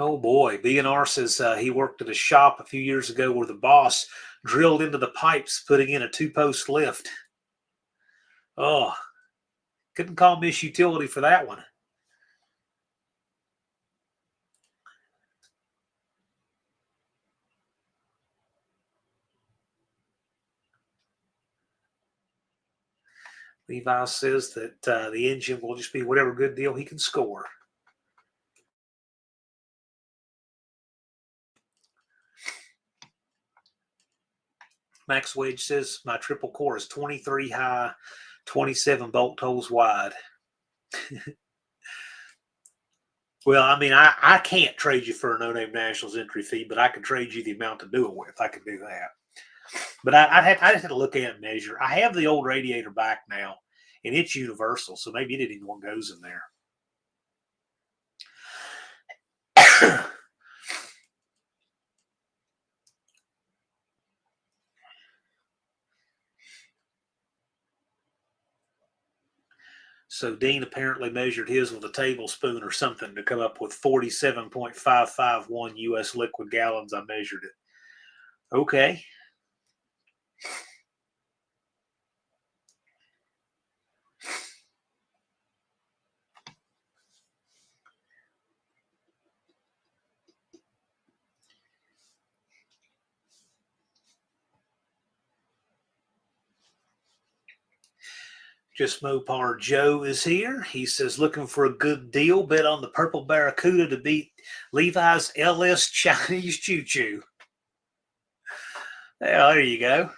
Speaker 1: Oh boy, B&R says he worked at a shop a few years ago where the boss drilled into the pipes, putting in a 2-post lift. Oh, couldn't call Miss Utility for that one. Levi says that the engine will just be whatever good deal he can score. Max Wedge says my triple core is 23 high, 27 bolt holes wide. Well, I mean, I can't trade you for a No Name Nationals entry fee, but I can trade you the amount to do it with. I can do that. But I just had to look at it and measure. I have the old radiator back now, and it's universal, so maybe it isn't one goes in there. So Dean apparently measured his with a tablespoon or something to come up with 47.551 U.S. liquid gallons. I measured it. Okay. Just Mopar Joe is here. He says, looking for a good deal. Bet on the Purple Barracuda to beat Levi's LS Chinese Choo Choo. Yeah, there you go.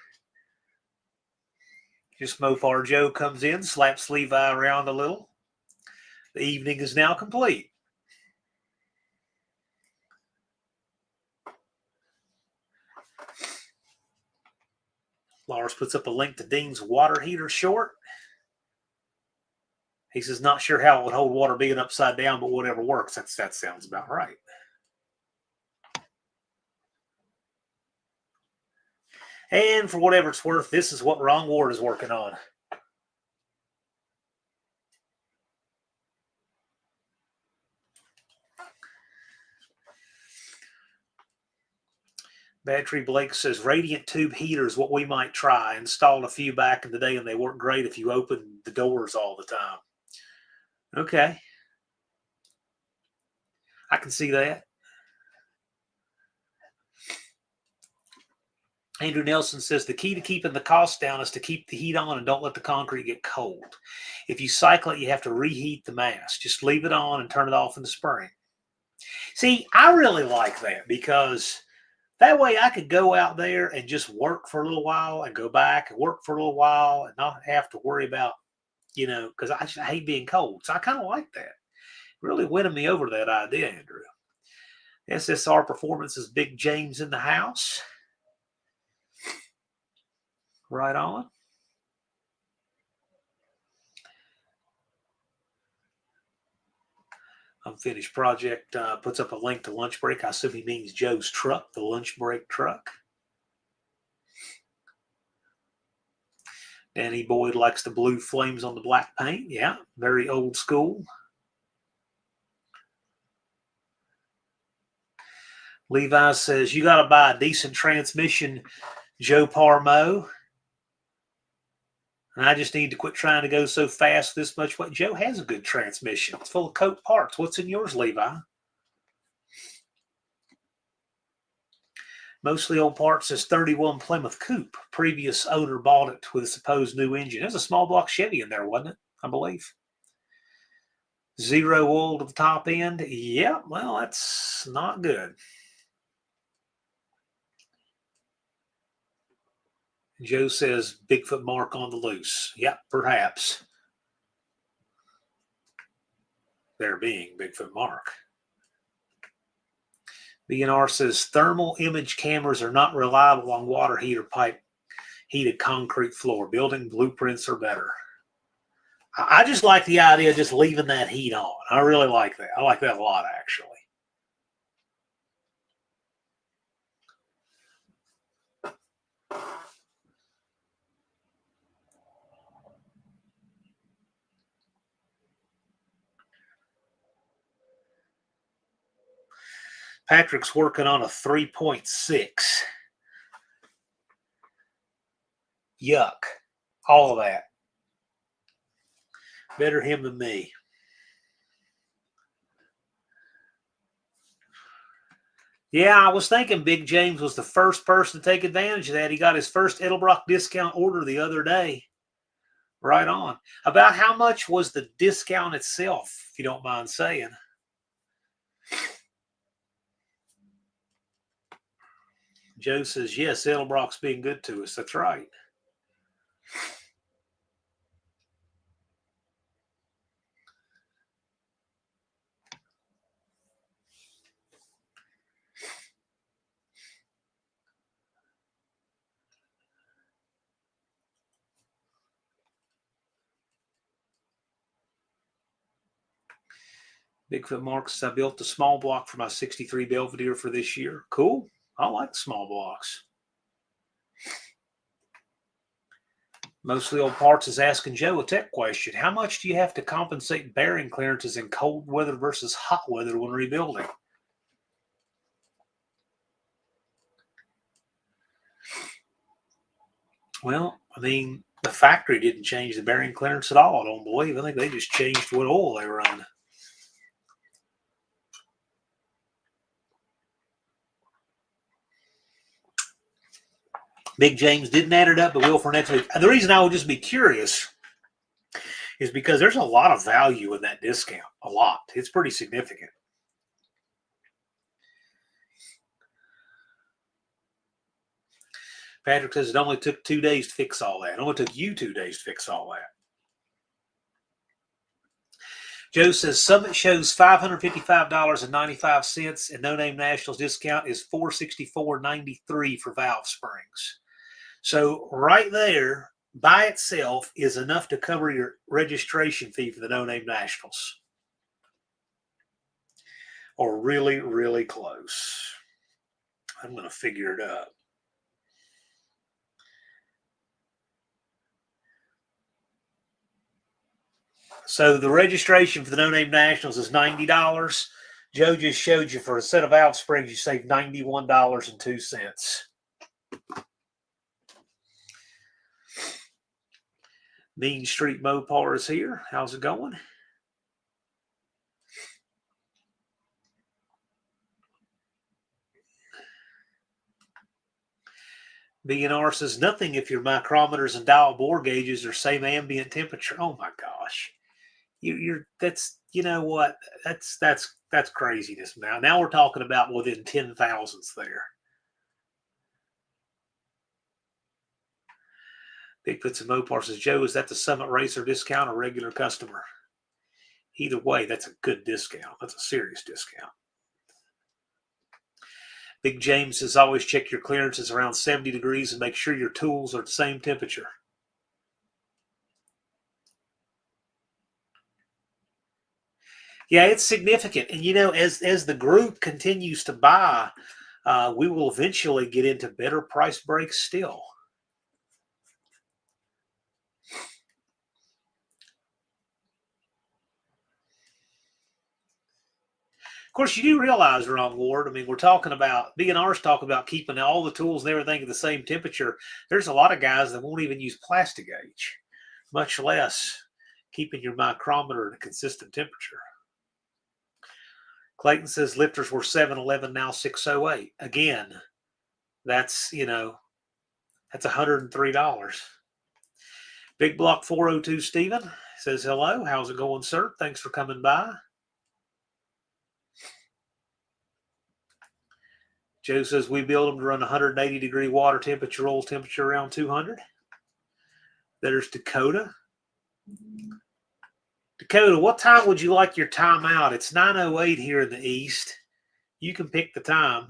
Speaker 1: Just Mopar Joe comes in, slaps Levi around a little. The evening is now complete. Lars puts up a link to Dean's water heater short. He says, not sure how it would hold water being upside down, but whatever works. That sounds about right. And for whatever it's worth, this is what Ron Ward is working on. Battery Blake says, radiant tube heater is what we might try. Installed a few back in the day, and they work great if you open the doors all the time. Okay. I can see that. Andrew Nelson says, the key to keeping the cost down is to keep the heat on and don't let the concrete get cold. If you cycle it, you have to reheat the mass. Just leave it on and turn it off in the spring. See, I really like that because that way I could go out there and just work for a little while and go back and work for a little while and not have to worry about, because I hate being cold. So I kind of like that. Really winning me over that idea, Andrew. SSR Performance's Big James in the house. Right on. Unfinished Project puts up a link to lunch break. I assume he means Joe's truck, the lunch break truck. Danny Boyd likes the blue flames on the black paint. Yeah, very old school. Levi says, you got to buy a decent transmission, Joe Parmo. And I just need to quit trying to go so fast this much. What Joe has a good transmission. It's full of Coke parts. What's in yours, Levi? Mostly old parts is 31 Plymouth Coupe. Previous owner bought it with a supposed new engine. There's a small block Chevy in there, wasn't it? I believe. Zero oil to the top end. Yeah, well, that's not good. Joe says, Bigfoot mark on the loose. Yeah, perhaps. There being Bigfoot mark. BNR says, thermal image cameras are not reliable on water heater pipe heated concrete floor. Building blueprints are better. I just like the idea of just leaving that heat on. I really like that. I like that a lot, actually. Patrick's working on a 3.6. Yuck. All of that. Better him than me. Yeah, I was thinking Big James was the first person to take advantage of that. He got his first Edelbrock discount order the other day. Right on. About how much was the discount itself, if you don't mind saying? Joe says, yes, Edelbrock's being good to us. That's right. Bigfoot Marks, I built a small block for my 63 Belvedere for this year. Cool. I like small blocks. Mostly Old Parts is asking Joe a tech question. How much do you have to compensate bearing clearances in cold weather versus hot weather when rebuilding? Well, I mean, the factory didn't change the bearing clearance at all, I don't believe. I think they just changed what oil they run. Big James didn't add it up, but will for next week. The reason I would just be curious is because there's a lot of value in that discount. A lot. It's pretty significant. Patrick says it only took 2 days to fix all that. It only took you 2 days to fix all that. Joe says Summit shows $555.95, and No Name Nationals discount is $464.93 for valve springs. So right there, by itself, is enough to cover your registration fee for the No Name Nationals. Or really, really close. I'm going to figure it up. So the registration for the No Name Nationals is $90. Joe just showed you for a set of valve springs, you save $91.02. Mean Street Mopar is here. How's it going? BNR says nothing if your micrometers and dial bore gauges are same ambient temperature. Oh my gosh. That's, you know what? That's craziness now. Now we're talking about within 10 thousandths there. Bigfoots and Mopar says, Joe, is that the Summit Racer discount or regular customer? Either way, that's a good discount. That's a serious discount. Big James says, always check your clearances around 70 degrees and make sure your tools are the same temperature. Yeah, it's significant. And, you know, as the group continues to buy, we will eventually get into better price breaks still. Of course, you do realize, Ron Ward, I mean, we're talking about, B&R's talking about keeping all the tools and everything at the same temperature. There's a lot of guys that won't even use plastic gauge, much less keeping your micrometer at a consistent temperature. Clayton says lifters were $711, now $608. Again, that's, you know, that's $103. Big Block 402 Stephen says, hello, how's it going, sir? Thanks for coming by. Joe says we build them to run 180-degree water temperature, roll temperature around 200. There's Dakota. Dakota, what time would you like your time out? It's 9:08 here in the East. You can pick the time.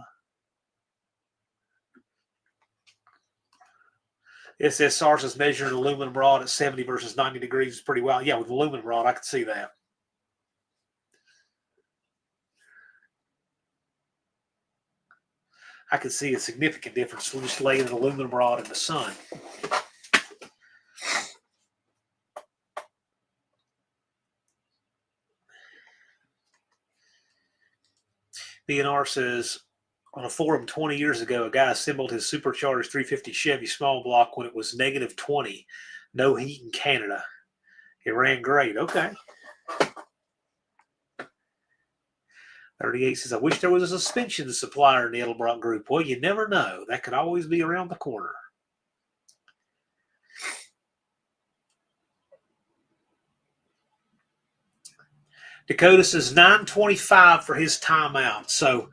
Speaker 1: SSR says measuring aluminum rod at 70 versus 90 degrees is pretty well. Yeah, with aluminum rod, I could see that. I could see a significant difference from just laying an aluminum rod in the sun. BNR says, on a forum 20 years ago, a guy assembled his supercharged 350 Chevy small block when it was negative 20. No heat in Canada. It ran great. Okay. 38 says, I wish there was a suspension supplier in the Edelbrock group. Well, you never know. That could always be around the corner. Dakota says 9:25 for his timeout. So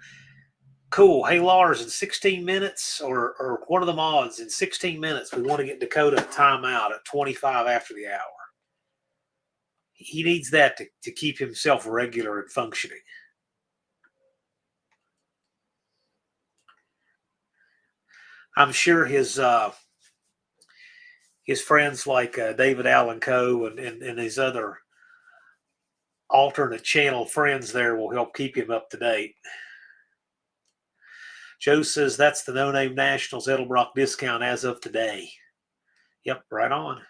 Speaker 1: cool. Hey, Lars, in 16 minutes or one of the mods, in 16 minutes, we want to get Dakota a timeout at 25 after the hour. He needs that to keep himself regular and functioning. I'm sure his friends like David Allen Coe and his other alternate channel friends there will help keep him up to date. Joe says that's the No Name Nationals Edelbrock discount as of today. Yep, right on.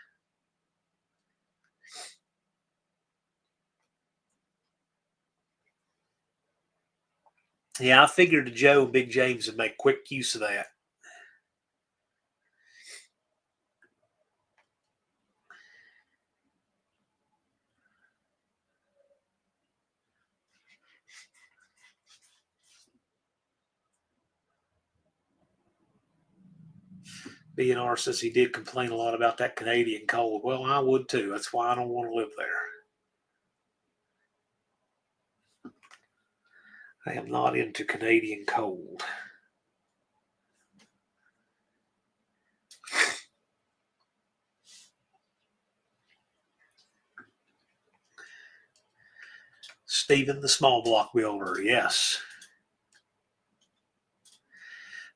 Speaker 1: Yeah, I figured Joe and Big James would make quick use of that. BNR says he did complain a lot about that Canadian cold. Well, I would too. That's why I don't want to live there. I am not into Canadian cold. Stephen, the small block builder, yes.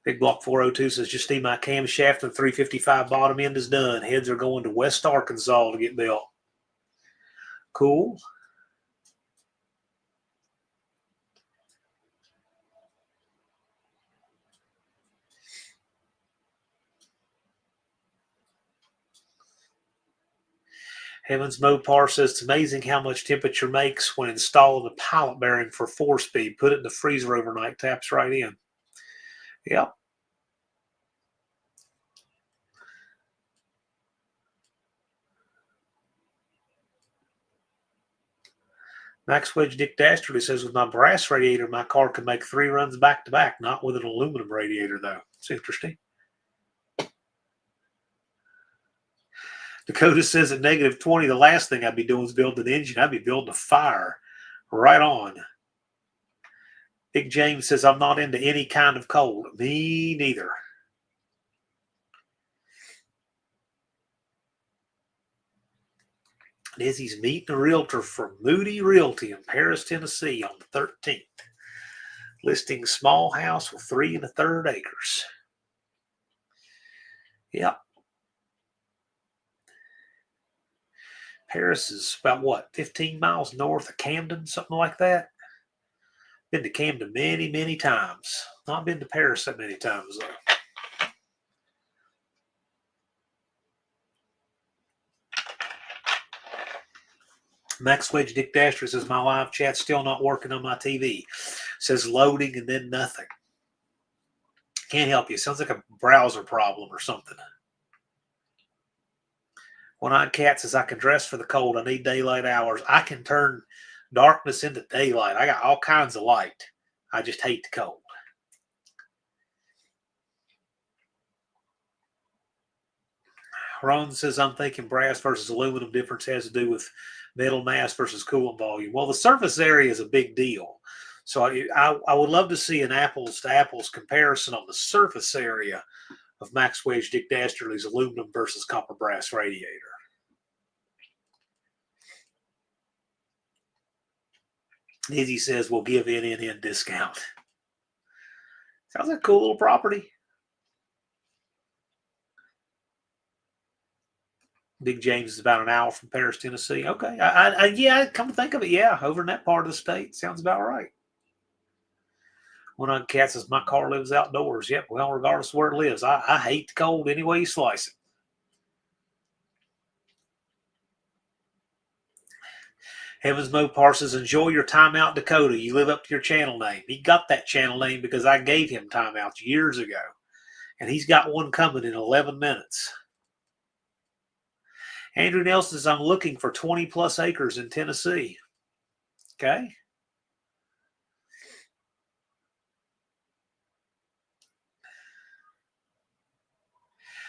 Speaker 1: Big Block 402 says, just need my camshaft and 355 bottom end is done. Heads are going to West Arkansas to get built. Cool. Heavens Mopar says, it's amazing how much temperature makes when installing the pilot bearing for 4-speed. Put it in the freezer overnight, taps right in. Yep. Max Wedge Dick Dastardly says, with my brass radiator, my car can make 3 runs back to back, not with an aluminum radiator, though. It's interesting. Dakota says at -20, the last thing I'd be doing is building an engine. I'd be building a fire. Right on. Big James says, I'm not into any kind of cold. Me neither. Izzy's meeting a realtor from Moody Realty in Paris, Tennessee on the 13th. Listing small house with 3 1/3 acres. Yep. Paris is about what, 15 miles north of Camden, something like that? Been to Camden many, many times. Not been to Paris that many times, though. Max Wedge Dick Dasher says, my live chat's still not working on my TV. Says loading and then nothing. Can't help you. Sounds like a browser problem or something. One-Eyed Cat says, I can dress for the cold. I need daylight hours. I can turn darkness into daylight. I got all kinds of light. I just hate the cold. Ron says, I'm thinking brass versus aluminum difference has to do with metal mass versus coolant volume. Well, the surface area is a big deal. So I would love to see an apples to apples comparison on the surface area of Max Wedge Dick Dastardly's aluminum versus copper brass radiator. Izzy says we'll give NNN discount. Sounds like a cool little property. Big James is about an hour from Paris, Tennessee. Okay. Yeah, come to think of it, yeah, over in that part of the state. Sounds about right. One-Eyed Cat says, my car lives outdoors. Yep, well, regardless of where it lives, I hate the cold any way you slice it. Heavens Mopar says, enjoy your timeout, Dakota. You live up to your channel name. He got that channel name because I gave him timeouts years ago. And he's got one coming in 11 minutes. Andrew Nelson says, I'm looking for 20 plus acres in Tennessee. Okay.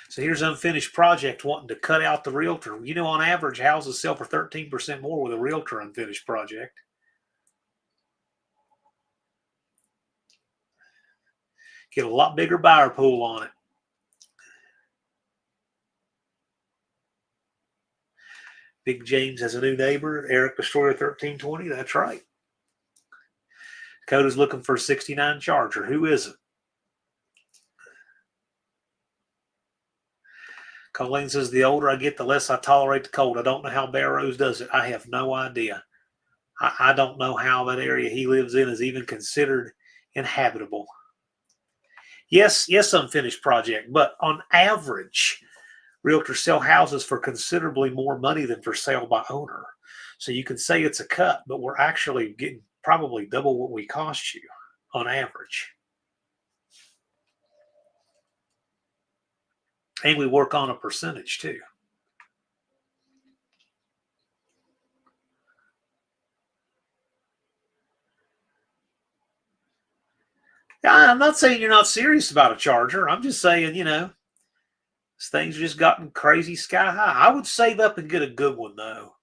Speaker 1: So here's Unfinished Project wanting to cut out the realtor. You know, on average, houses sell for 13% more with a realtor Unfinished Project. Get a lot bigger buyer pool on it. Big James has a new neighbor, Eric Destroyer 1320. That's right. Dakota's looking for a 69 Charger. Who isn't? Colleen says, the older I get, the less I tolerate the cold. I don't know how Barrows does it. I have no idea. I don't know how that area he lives in is even considered inhabitable. Yes, Unfinished Project, but on average, realtors sell houses for considerably more money than for sale by owner. So you can say it's a cut, but we're actually getting probably double what we cost you on average. And we work on a percentage too. I'm not saying you're not serious about a Charger. I'm just saying, you know, Things just gotten crazy sky high. I would save up and get a good one though,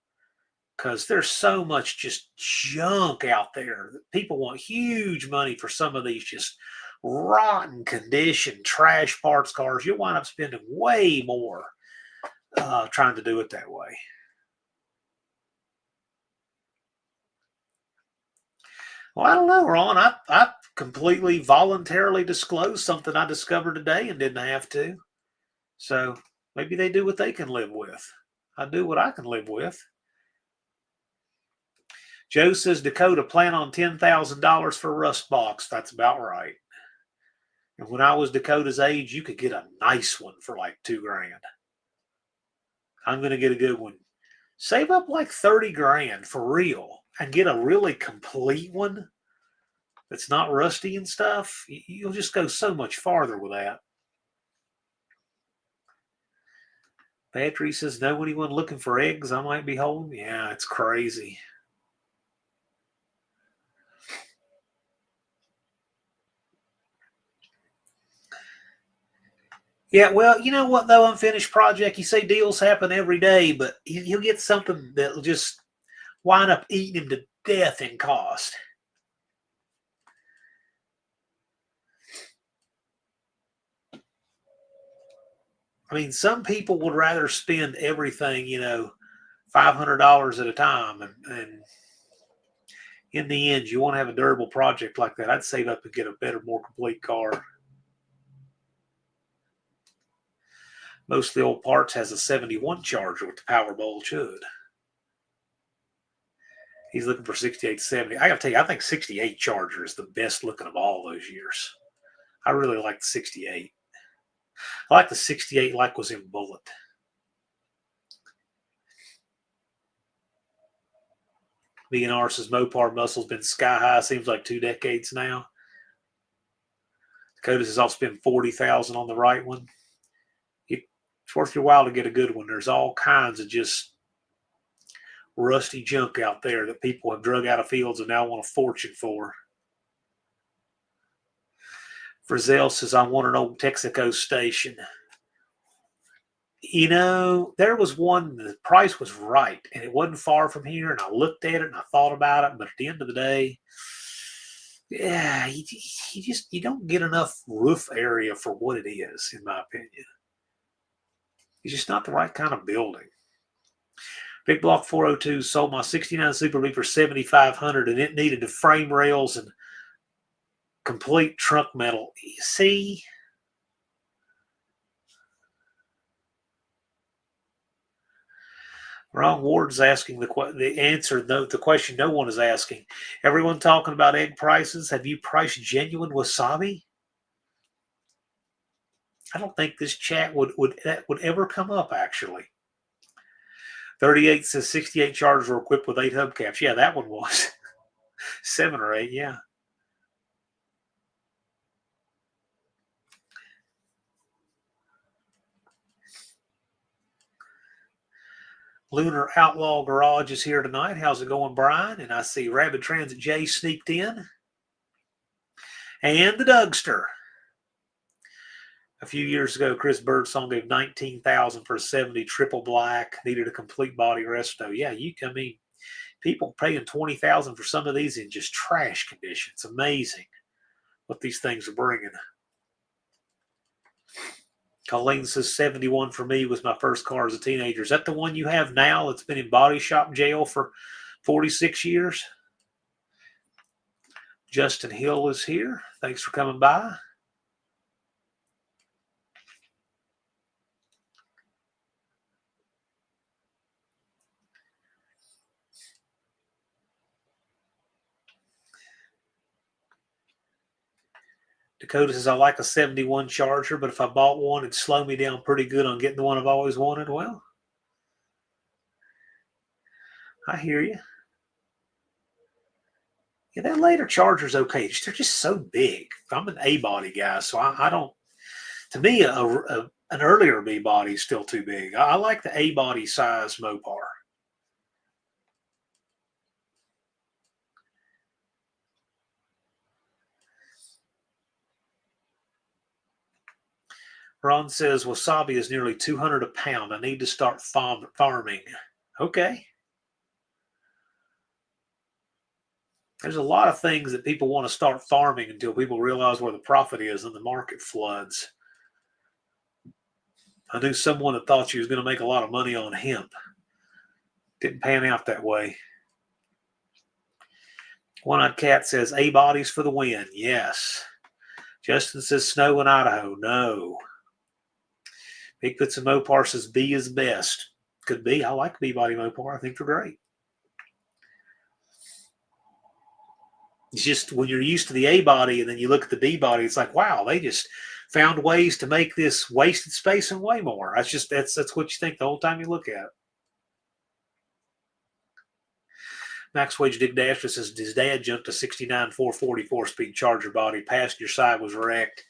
Speaker 1: because there's so much just junk out there that people want huge money for some of these just rotten condition trash parts cars. You'll wind up spending way more trying to do it that way. Well, I don't know, Ron. I completely voluntarily disclosed something I discovered today and didn't have to. So maybe they do what they can live with. I do what I can live with. Joe says, Dakota, plan on $10,000 for Rust Box. That's about right. And when I was Dakota's age, you could get a nice one for like $2,000. I'm going to get a good one. Save up like 30 grand for real and get a really complete one that's not rusty and stuff. You'll just go so much farther with that. Patrick says, know anyone looking for eggs I might be holding? Yeah, it's crazy. Yeah, well, you know what, though, Unfinished Project, you say deals happen every day, but he'll get something that'll just wind up eating him to death in cost. I mean, some people would rather spend everything, $500 at a time. And in the end, you want to have a durable project like that. I'd save up and get a better, more complete car. Most of the old parts has a 71 Charger with the power bulge hood. He's looking for 68, 70. I got to tell you, I think 68 Charger is the best looking of all those years. I really like the 68. I like the 68 like was in Bullet. B&R says Mopar muscle's been sky high. Seems like 2 decades now. Dakota says I'll spend $40,000 on the right one. It's worth your while to get a good one. There's all kinds of just rusty junk out there that people have drug out of fields and now want a fortune for. Frizzell says I want an old Texaco station. There was one, the price was right, and it wasn't far from here, and I looked at it and I thought about it, but at the end of the day, yeah, you don't get enough roof area for what it is, in my opinion. It's just not the right kind of building. Big Block 402 sold my 69 Super Bee for $7,500, and it needed the frame rails and complete trunk metal. See? Ron Ward's asking the answer. No, the question no one is asking. Everyone talking about egg prices. Have you priced genuine wasabi? I don't think this chat would ever come up, actually. 38 says 68 Chargers were equipped with 8 hubcaps. Yeah, that one was. 7 or 8, yeah. Lunar Outlaw Garage is here tonight. How's it going, Brian? And I see Rapid Transit J sneaked in. And the Dougster. A few years ago, Chris Birdsong gave $19,000 for a 70 triple black. Needed a complete body resto. Yeah, people paying $20,000 for some of these in just trash condition. It's amazing what these things are bringing. Colleen says 71 for me was my first car as a teenager. Is that the one you have now that's been in body shop jail for 46 years? Justin Hill is here. Thanks for coming by. Dakota says, I like a 71 Charger, but if I bought one, it'd slow me down pretty good on getting the one I've always wanted. Well, I hear you. Yeah, that later Charger's okay. They're just so big. I'm an A-body guy, so I don't. To me, an earlier B-body is still too big. I like the A-body size Mopar. Ron says, wasabi is nearly $200 a pound. I need to start farming. Okay. There's a lot of things that people want to start farming until people realize where the profit is and the market floods. I knew someone that thought she was going to make a lot of money on hemp. Didn't pan out that way. One-Eyed Cat says, A-bodies for the win. Yes. Justin says, snow in Idaho. No. Bigfoots and Mopar says, B is best. Could be. I like B-body Mopar. I think they're great. It's just when you're used to the A-body and then you look at the B-body, it's like, wow, they just found ways to make this wasted space and way more. That's what you think the whole time you look at it. Max Wage Dick Dasher says, his dad jumped a 69 440 4-speed Charger body. Passenger side was wrecked.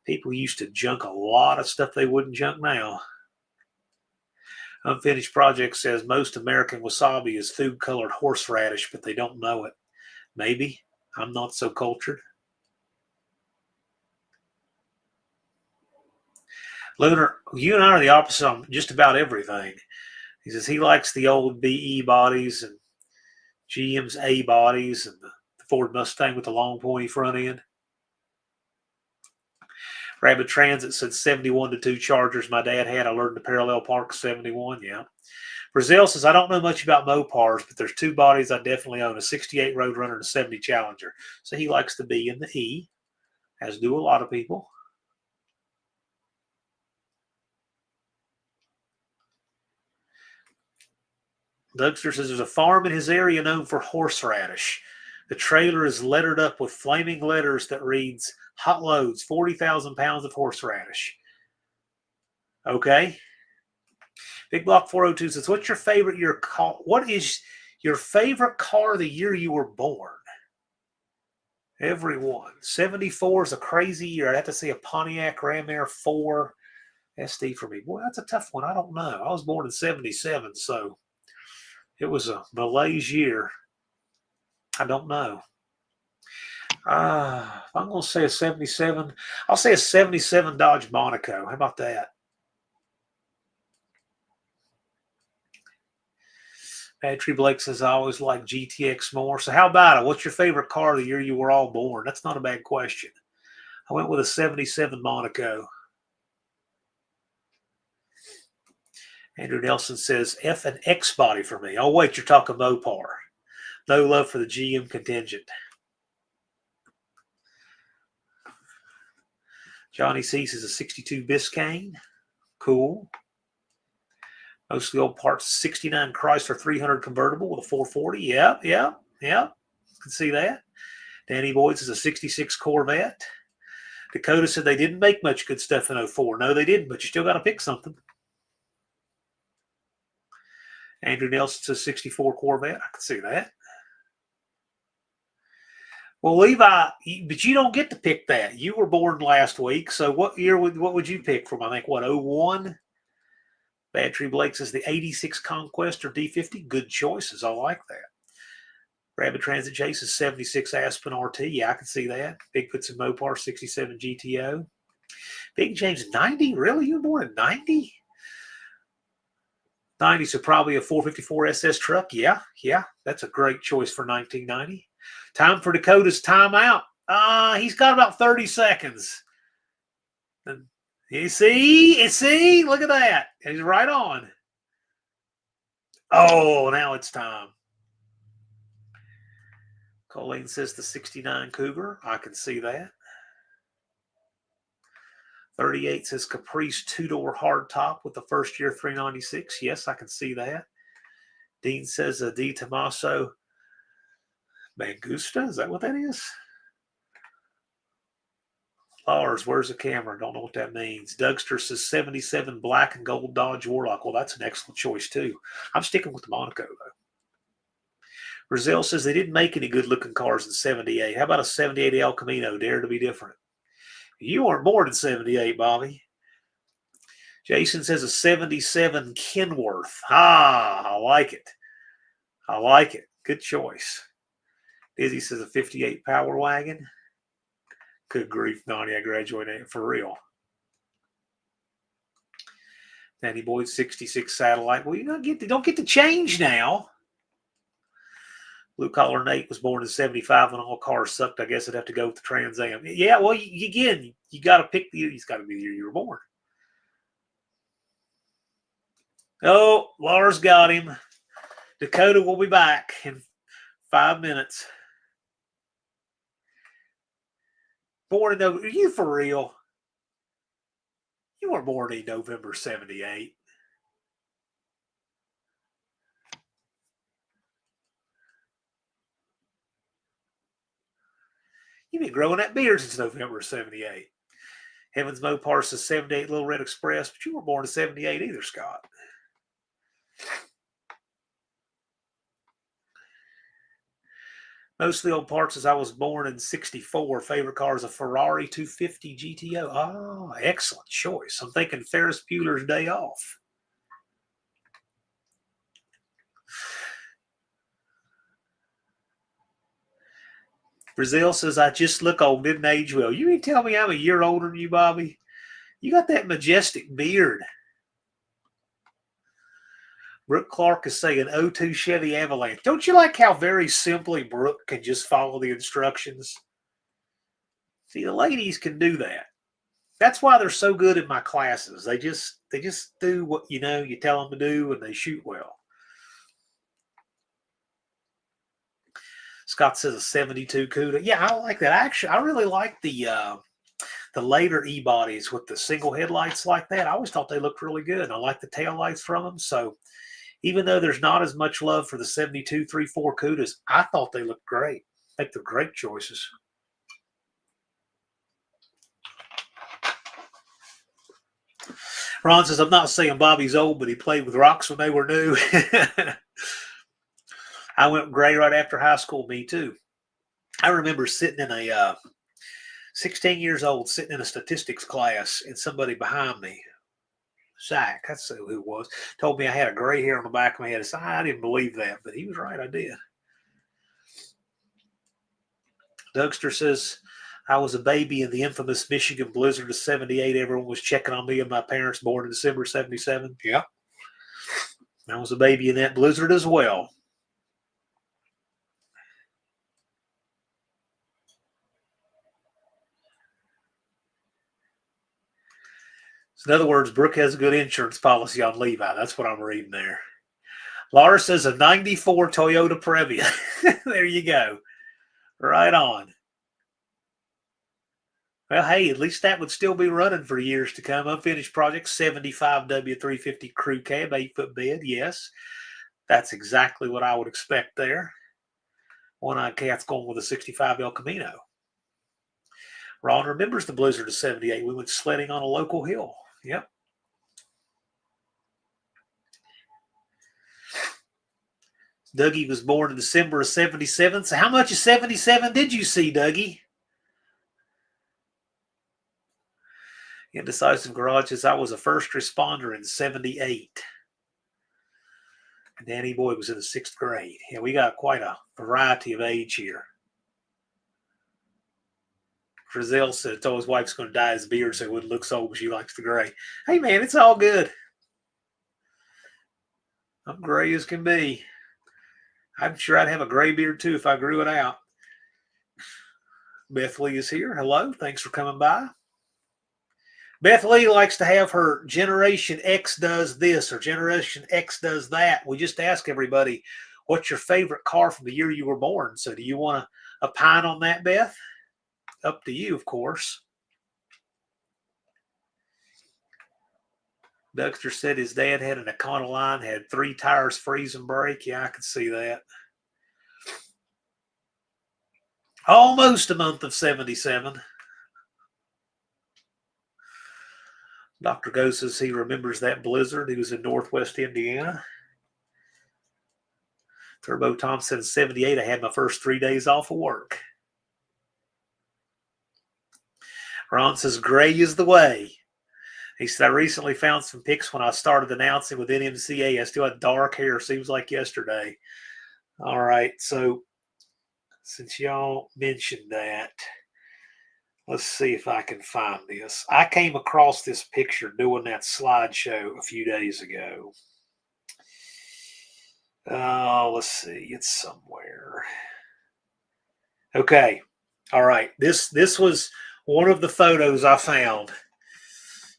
Speaker 1: People used to junk a lot of stuff they wouldn't junk now. Unfinished Project says, most American wasabi is food-colored horseradish, but they don't know it. Maybe. I'm not so cultured. Lunar, you and I are the opposite on just about everything. He says he likes the old BE bodies and GM's A bodies and the Ford Mustang with the long pointy front end. Rabbit Transit said 71 to 2 Chargers my dad had. I learned to parallel park 71. Yeah. Brazil says, I don't know much about Mopars, but there's 2 bodies I definitely own, a 68 Roadrunner and a 70 Challenger. So he likes the B and the E, as do a lot of people. Dougster says, there's a farm in his area known for horseradish. The trailer is lettered up with flaming letters that reads, hot loads, 40,000 pounds of horseradish. Okay. Big Block 402 says, what's your favorite year car? What is your favorite car the year you were born? Everyone. 74 is a crazy year. I'd have to say a Pontiac Ram Air 4 SD for me. Boy, that's a tough one. I don't know. I was born in 77, so it was a malaise year. I don't know. If I'm going to say a 77, I'll say a 77 Dodge Monaco. How about that? Patrick Blake says, I always like GTX more. So how about it? What's your favorite car the year you were all born? That's not a bad question. I went with a 77 Monaco. Andrew Nelson says, F and X body for me. Oh, wait, you're talking Mopar. No love for the GM contingent. Johnny C says a 62 Biscayne. Cool. Most of the old parts, 69 Chrysler 300 convertible with a 440. Yeah. Can see that. Danny Boyd says a 66 Corvette. Dakota said they didn't make much good stuff in 04. No, they didn't, but you still got to pick something. Andrew Nelson says 64 Corvette. I can see that. Well, Levi, but you don't get to pick that. You were born last week, so what would you pick from? I think, 01? Bad Tree Blake says the 86 Conquest or D50. Good choices. I like that. Rabbit Transit Chase is 76 Aspen RT. Yeah, I can see that. Bigfoots and Mopar 67 GTO. Big James 90. Really? You were born in 90? 90, so probably a 454 SS truck. Yeah. That's a great choice for 1990. Time for Dakota's timeout. He's got about 30 seconds. And you see, look at that. He's right on. Oh, now it's time. Colleen says the 69 Cougar. I can see that. 38 says Caprice 2-door hardtop with the first year 396. Yes, I can see that. Dean says a Di Tommaso Mangusta. Is that what that is? Lars, where's the camera? Don't know what that means. Dougster says 77 black and gold Dodge Warlock. Well, that's an excellent choice, too. I'm sticking with the Monaco, though. Brazil says they didn't make any good-looking cars in 78. How about a 78 El Camino? Dare to be different. You weren't born in 78, Bobby. Jason says a 77 Kenworth. I like it. Good choice. Dizzy says a 58 Power Wagon. Good grief, Donnie. I graduated for real. Danny Boyd, 66 satellite. Well, you don't get to change now. Blue Collar Nate was born in 75 when all cars sucked. I guess I'd have to go with the Trans Am. Yeah, well, you got to pick the year. It's got to be the year you were born. Oh, Lars got him. Dakota will be back in 5 minutes. Born in November. Are you for real? You weren't born in November 78. You've been growing that beard since November 78. Heavens Mopar says 78 Little Red Express, but you weren't born in 78 either, Scott. Most of the old parts as I was born in 64. Favorite car is a Ferrari 250 GTO. Oh, excellent choice. I'm thinking Ferris Bueller's Day Off. Brazil says, I just look old, didn't age well. You ain't tell me I'm a year older than you, Bobby. You got that majestic beard. Brooke Clark is saying 02 Chevy Avalanche. Don't you like how very simply Brooke can just follow the instructions? See, the ladies can do that. That's why they're so good in my classes. They just do what you tell them to do, and they shoot well. Scott says a 72 CUDA. Yeah, I like that. Actually, I really like the later E-bodies with the single headlights like that. I always thought they looked really good. I like the tail lights from them. So even though there's not as much love for the 72 3.4 CUDAs, I thought they looked great. I think they're great choices. Ron says, I'm not saying Bobby's old, but he played with rocks when they were new. I went gray right after high school. Me too. I remember sitting in 16 years old, sitting in a statistics class, and somebody behind me, Zach, that's who it was, told me I had a gray hair on the back of my head. I didn't believe that, but he was right. I did. Dougster says, I was a baby in the infamous Michigan blizzard of 78. Everyone was checking on me and my parents, born in December 77. Yeah. I was a baby in that blizzard as well. So in other words, Brooke has a good insurance policy on Levi. That's what I'm reading there. Laura says a 94 Toyota Previa. There you go. Right on. Well, hey, at least that would still be running for years to come. Unfinished project, 75 W350 crew cab, 8-foot bed. Yes, that's exactly what I would expect there. One-eyed cat's going with a 65 El Camino. Ron remembers the blizzard of 78. We went sledding on a local hill. Yep. Dougie was born in December of 77. So how much of 77 did you see, Dougie? Indecisive Garages, I was a first responder in 78. And Danny Boyd was in the 6th grade. Yeah, we got quite a variety of age here. Frizzell said told his wife's going to dye his beard so it wouldn't look so old, but she likes the gray. Hey, man, it's all good. I'm gray as can be. I'm sure I'd have a gray beard, too, if I grew it out. Beth Lee is here. Hello. Thanks for coming by. Beth Lee likes to have her Generation X does this or Generation X does that. We just ask everybody, what's your favorite car from the year you were born? So do you want to opine on that, Beth? Up to you, of course. Dexter said his dad had an Econoline, had 3 tires, freeze and brake. Yeah, I can see that. Almost a month of 77. Dr. Go says he remembers that blizzard. He was in Northwest Indiana. Turbo Tom said 78, I had my first 3 days off of work. Ron says gray is the way. He said, I recently found some pics when I started announcing with NMCA. I still had dark hair, seems like yesterday. All right, so since y'all mentioned that, Let's see if I can find this. I came across this picture doing that slideshow a few days ago. Let's see. It's somewhere. Okay. All right. This was one of the photos I found.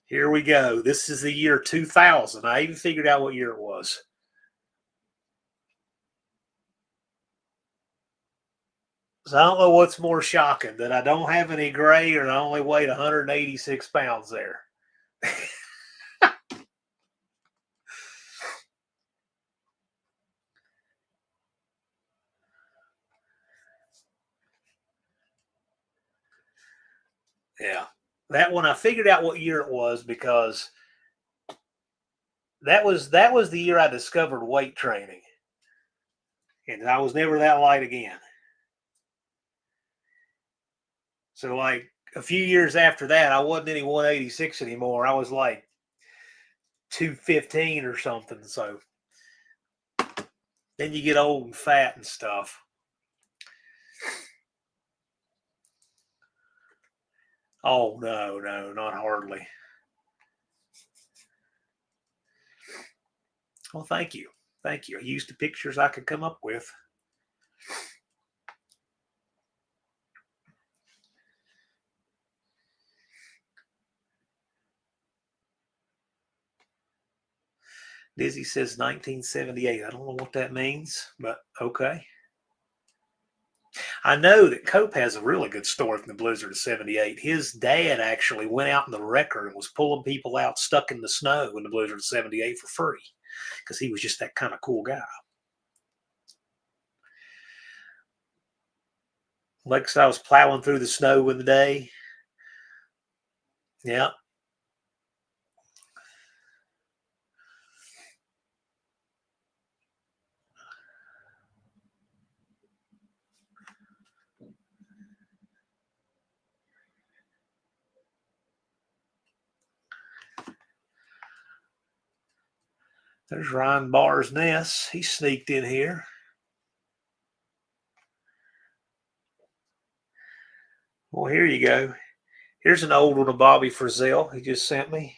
Speaker 1: Here we go. This is the year 2000. I even figured out what year it was. So I don't know what's more shocking, that I don't have any gray or I only weighed 186 pounds there. Yeah. That one, I figured out what year it was because that was the year I discovered weight training. And I was never that light again. So like a few years after that, I wasn't any 186 anymore. I was like 215 or something. So then you get old and fat and stuff. Oh no, not hardly. Well, thank you. Thank you. I used the pictures I could come up with. Dizzy says 1978. I don't know what that means, but okay. I know that Cope has a really good story from the blizzard of 78. His dad actually went out in the wrecker and was pulling people out stuck in the snow in the blizzard of 78 for free because he was just that kind of cool guy. Like I was plowing through the snow in the day. Yeah. There's Ryan Barr's Ness. He sneaked in here. Well, here you go. Here's an old one of Bobby Frizzell he just sent me.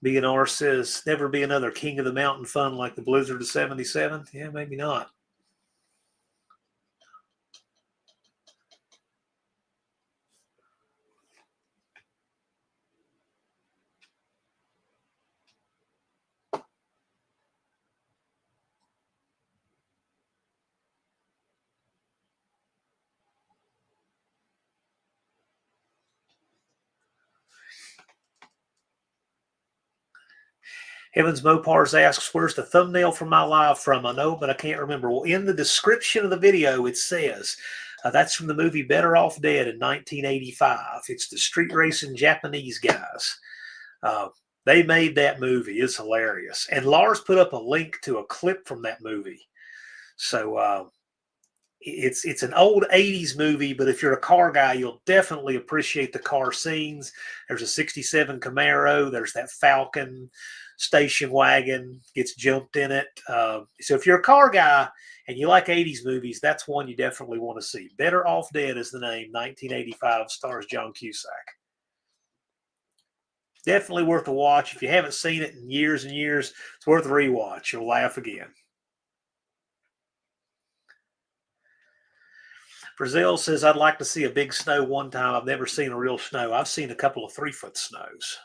Speaker 1: BNR says, never be another King of the Mountain fun like the Blizzard of 77. Yeah, maybe not. Evans Mopars asks, where's the thumbnail for my live from? I know, but I can't remember. Well, in the description of the video, it says that's from the movie Better Off Dead in 1985. It's the street racing Japanese guys. They made that movie. It's hilarious. And Lars put up a link to a clip from that movie. So it's an old 80s movie, but if you're a car guy, you'll definitely appreciate the car scenes. There's a 67 Camaro. There's that Falcon station wagon, gets jumped in it. So if you're a car guy and you like 80s movies, that's one you definitely want to see. Better Off Dead is the name. 1985, stars John Cusack. Definitely worth a watch. If you haven't seen it in years and years, it's worth a rewatch. You'll laugh again. Brazil says, I'd like to see a big snow one time. I've never seen a real snow. I've seen a couple of 3-foot snows.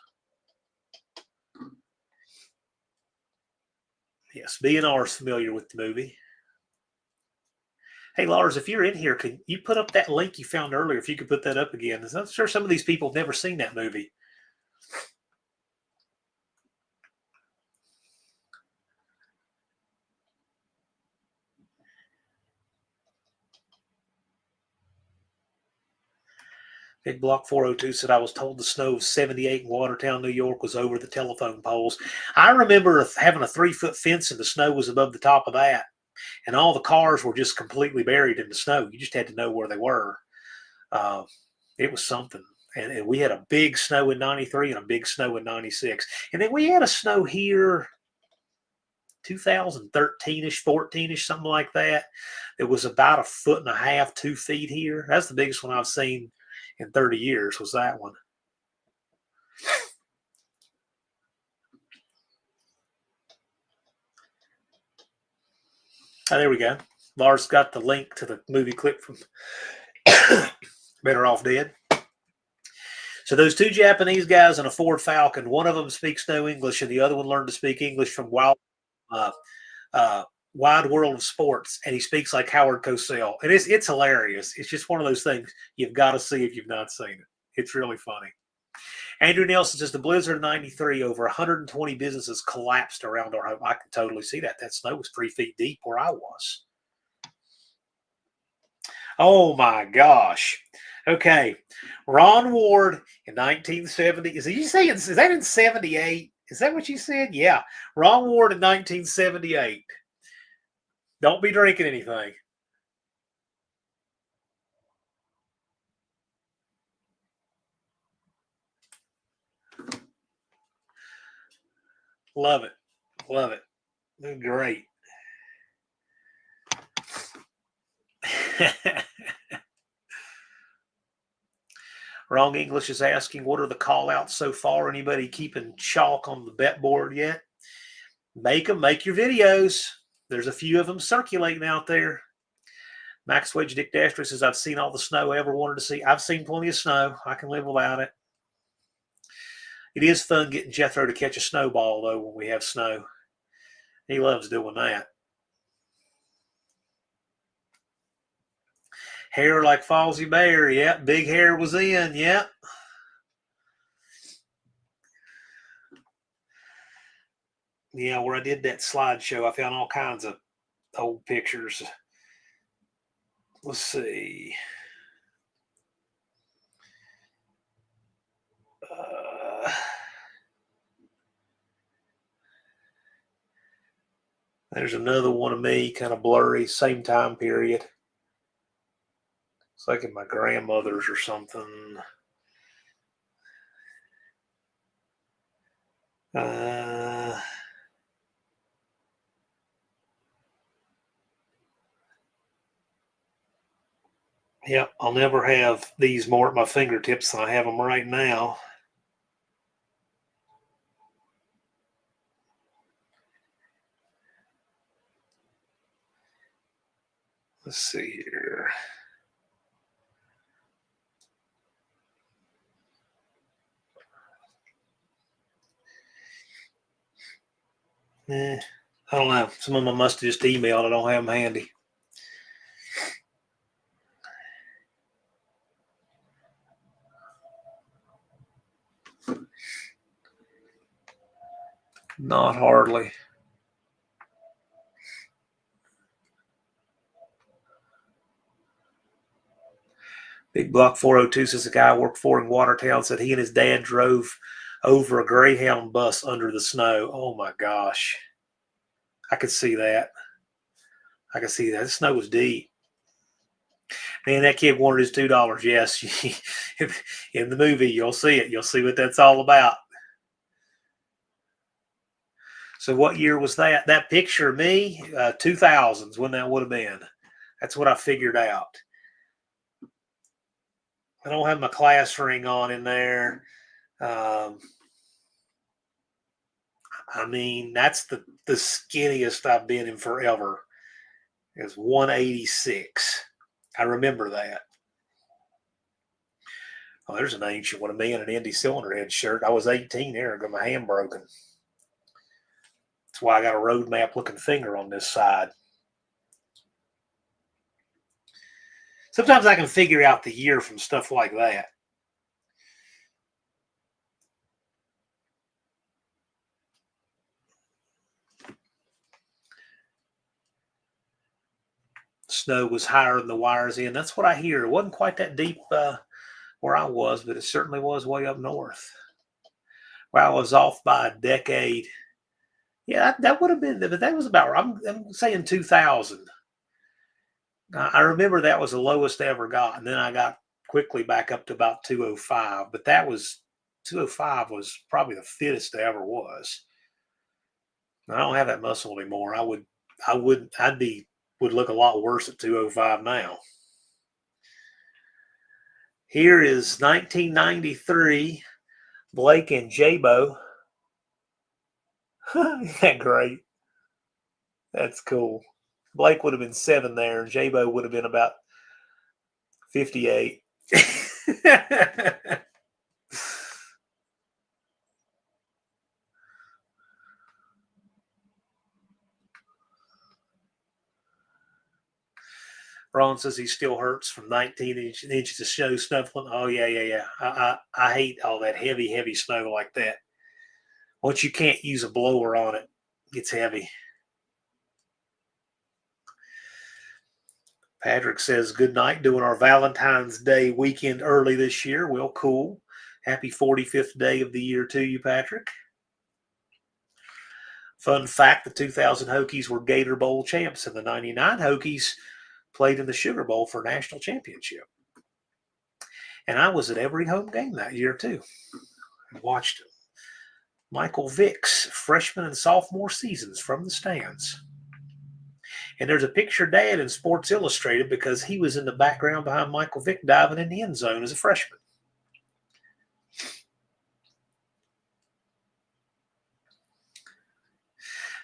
Speaker 1: Yes, BNR is familiar with the movie. Hey, Lars, if you're in here, could you put up that link you found earlier? If you could put that up again. I'm sure some of these people have never seen that movie. Big Block 402 said, I was told the snow of 78 in Watertown, New York was over the telephone poles. I remember having a 3-foot fence and the snow was above the top of that. And all the cars were just completely buried in the snow. You just had to know where they were. It was something. And we had a big snow in 93 and a big snow in 96. And then we had a snow here 2013-ish, 14-ish, something like that. It was about 1.5 feet, 2 feet here. That's the biggest one I've seen in 30 years was that one. Oh, there we go. Lars got the link to the movie clip from Better Off Dead. So those 2 Japanese guys in a Ford Falcon, one of them speaks no English and the other one learned to speak English from Wide World of Sports, and he speaks like Howard Cosell. And it's hilarious. It's just one of those things you've got to see if you've not seen it. It's really funny. Andrew Nelson says the blizzard of 93, over 120 businesses collapsed around our home. I can totally see that. That snow was 3 feet deep where I was. Oh my gosh. Okay. Ron Ward in 1970. Is that in 78? Is that what you said? Yeah. Ron Ward in 1978. Don't be drinking anything. Love it. Love it. Great. Wrong English is asking, what are the call outs so far? Anybody keeping chalk on the bet board yet? Make them. Make your videos. There's a few of them circulating out there. Max Wedge Dick Dasher says, I've seen all the snow I ever wanted to see. I've seen plenty of snow. I can live without it. It is fun getting Jethro to catch a snowball, though, when we have snow. He loves doing that. Hair like Fawsy Bear. Yep. Big hair was in. Yep. Yeah, where I did that slideshow, I found all kinds of old pictures. Let's see. There's another one of me, kind of blurry, same time period. It's like in my grandmother's or something. Yep, I'll never have these more at my fingertips than I have them right now. Let's see here. I don't know. Some of them must have just emailed. I don't have them handy. Not hardly. Big Block 402 says a guy I worked for in Watertown said he and his dad drove over a Greyhound bus under the snow. Oh my gosh. I could see that. I could see that. The snow was deep. Man, that kid wanted his $2. Yes. In the movie, you'll see it. You'll see what that's all about. So what year was that? That picture of me, 2000s, when that would have been. That's what I figured out. I don't have my class ring on in there. I mean, that's the skinniest I've been in forever. It's 186. I remember that. Oh, there's an ancient one of me in an Indy cylinder head shirt. I was 18 there. I got my hand broken. That's why I got a road map looking finger on this side. Sometimes I can figure out the year from stuff like that. Snow was higher than the wires in. That's what I hear. It wasn't quite that deep where I was, but it certainly was way up north. Where I was off by a decade. Yeah, that would have been, but that was about, I'm saying 2000. I remember that was the lowest I ever got, and then I got quickly back up to about 205. But that was 205 was probably the fittest I ever was. I don't have that muscle anymore. Would look a lot worse at 205 now. Here is 1993, Blake and Jabo. Isn't that great? That's cool. Blake would have been 7 there, and Jabo would have been about 58. Ron says he still hurts from 19 inches of snow snuffling. Oh, yeah. I hate all that heavy snow like that. Once you can't use a blower on it, it gets heavy. Patrick says, good night, doing our Valentine's Day weekend early this year. Well, cool. Happy 45th day of the year to you, Patrick. Fun fact, the 2000 Hokies were Gator Bowl champs, and the 99 Hokies played in the Sugar Bowl for a national championship. And I was at every home game that year, too. I watched Michael Vick's freshman and sophomore seasons from the stands. And there's a picture of Dad in Sports Illustrated because he was in the background behind Michael Vick diving in the end zone as a freshman.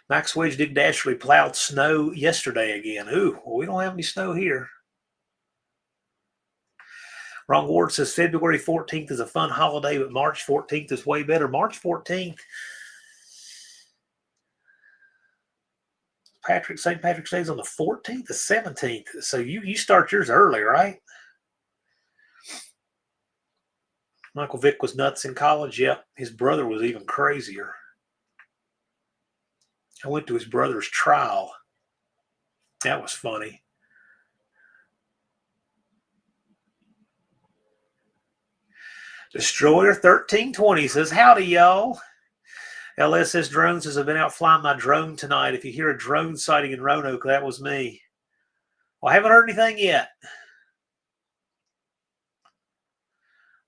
Speaker 1: Max Wedge Dick Dashley plowed snow yesterday again. Ooh, well, we don't have any snow here. Ron Ward says February 14th is a fun holiday, but March 14th is way better. March 14th, St. Patrick's Day is on the 14th, the 17th. So you start yours early, right? Michael Vick was nuts in college. Yep, his brother was even crazier. I went to his brother's trial. That was funny. Destroyer 1320 says, howdy, y'all. LSS Drone says, I've been out flying my drone tonight. If you hear a drone sighting in Roanoke, that was me. Well, I haven't heard anything yet.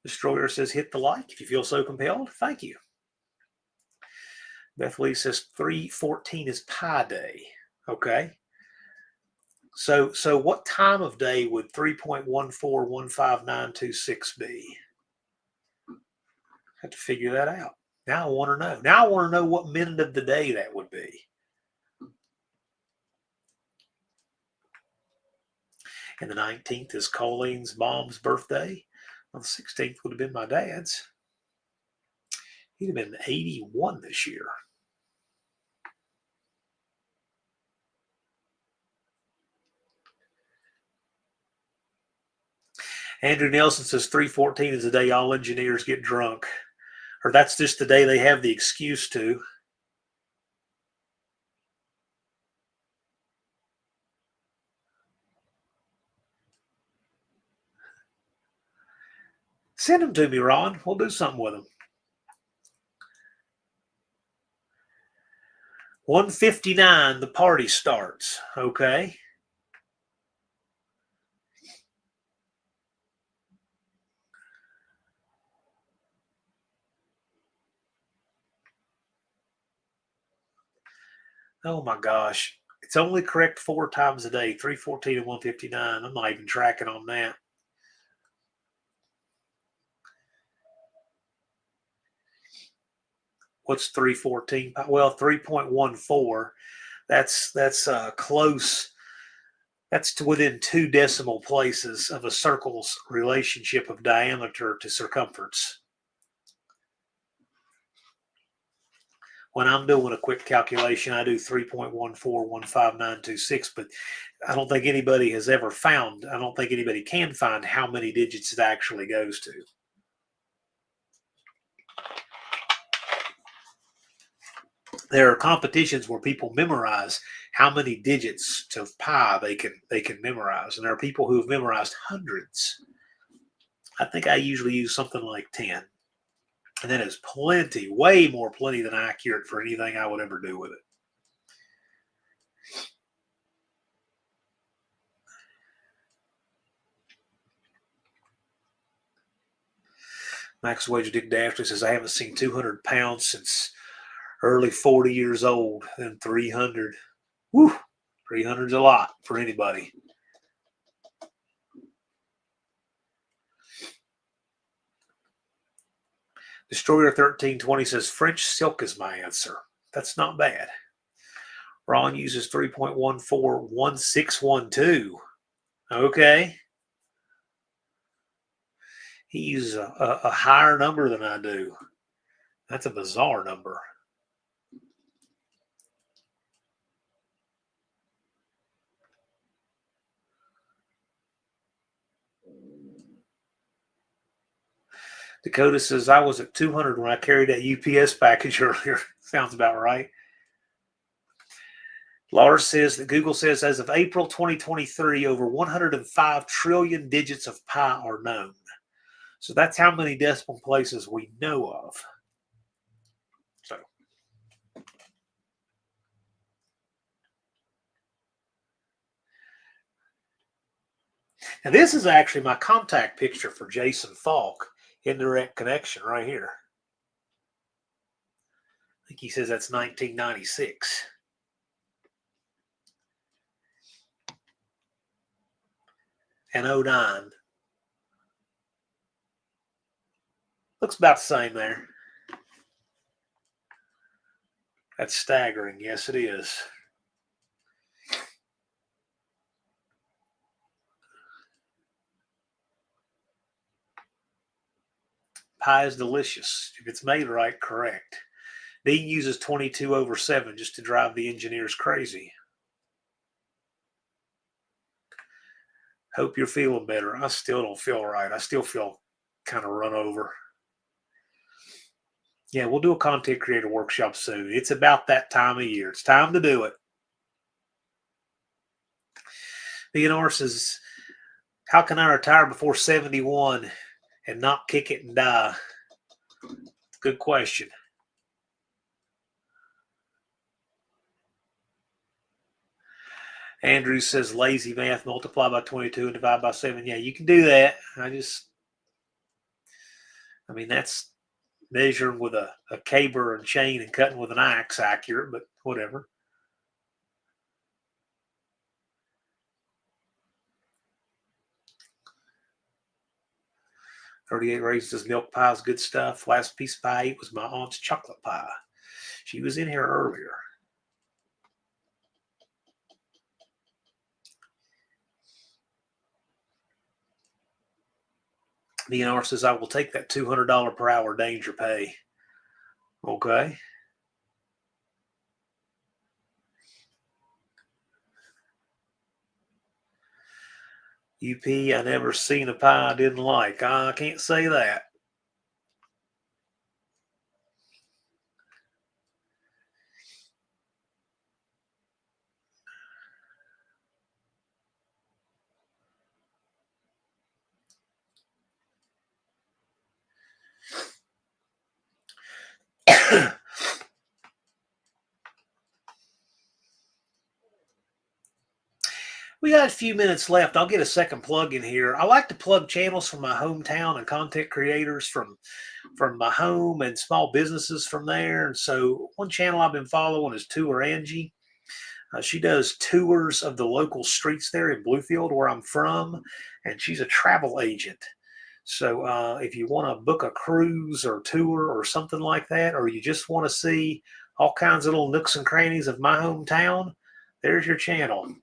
Speaker 1: Destroyer says, hit the like if you feel so compelled. Thank you. Beth Lee says 3/14 is Pi Day. Okay. So what time of day would 3.1415926 be? I have to figure that out. Now I want to know. Now I want to know what minute of the day that would be. And the 19th is Colleen's mom's birthday. Well, the 16th would have been my dad's. He'd have been 81 this year. Andrew Nelson says 3/14 is the day all engineers get drunk. Or that's just the day they have the excuse to. Send them to me, Ron. We'll do something with them. 1:59, the party starts. Okay. Oh my gosh. It's only correct 4 times a day, 3/14 and 1:59. I'm not even tracking on that. What's 3/14? Well, 3.14. That's close. That's to within 2 decimal places of a circle's relationship of diameter to circumference. When I'm doing a quick calculation, I do 3.1415926, but I don't think anybody has ever found, I don't think anybody can find how many digits it actually goes to. There are competitions where people memorize how many digits of pi they can memorize, and there are people who have memorized hundreds I think I usually use something like 10. And that is plenty, way more plenty than accurate for anything I would ever do with it. Max Wedge Dick Dashley says, I haven't seen 200 pounds since early 40 years old. Then 300. Woo! 300's a lot for anybody. Destroyer 1320 says, French silk is my answer. That's not bad. Ron uses 3.141612. Okay. He uses a higher number than I do. That's a bizarre number. Dakota says, I was at 200 when I carried that UPS package earlier. Sounds about right. Lars says that Google says as of April 2023, over 105 trillion digits of pi are known. So that's how many decimal places we know of. So and this is actually my contact picture for Jason Falk, indirect connection right here. I think he says that's 1996. And 09. Looks about the same there. That's staggering. Yes, it is. Pie is delicious. If it's made right, correct. Dean uses 22/7 just to drive the engineers crazy. Hope you're feeling better. I still don't feel right. I still feel kind of run over. Yeah, we'll do a content creator workshop soon. It's about that time of year. It's time to do it. BNR says, how can I retire before 71 and not kick it and die? Good question. Andrew says, lazy math, multiply by 22 and divide by 7. Yeah, you can do that. I mean, that's measuring with a caber and chain and cutting with an axe accurate, but whatever. 38 raises milk pie is good stuff. Last piece of pie I ate was my aunt's chocolate pie. She was in here earlier. DNR says, I will take that $200 per hour danger pay. Okay. UP, I never seen a pie I didn't like. I can't say that. We got a few minutes left. I'll get a second plug in here. I like to plug channels from my hometown and content creators from my home and small businesses from there. And so one channel I've been following is Tour Angie. She does tours of the local streets there in Bluefield, where I'm from, and she's a travel agent. So if you want to book a cruise or tour or something like that, or you just want to see all kinds of little nooks and crannies of my hometown, there's your channel.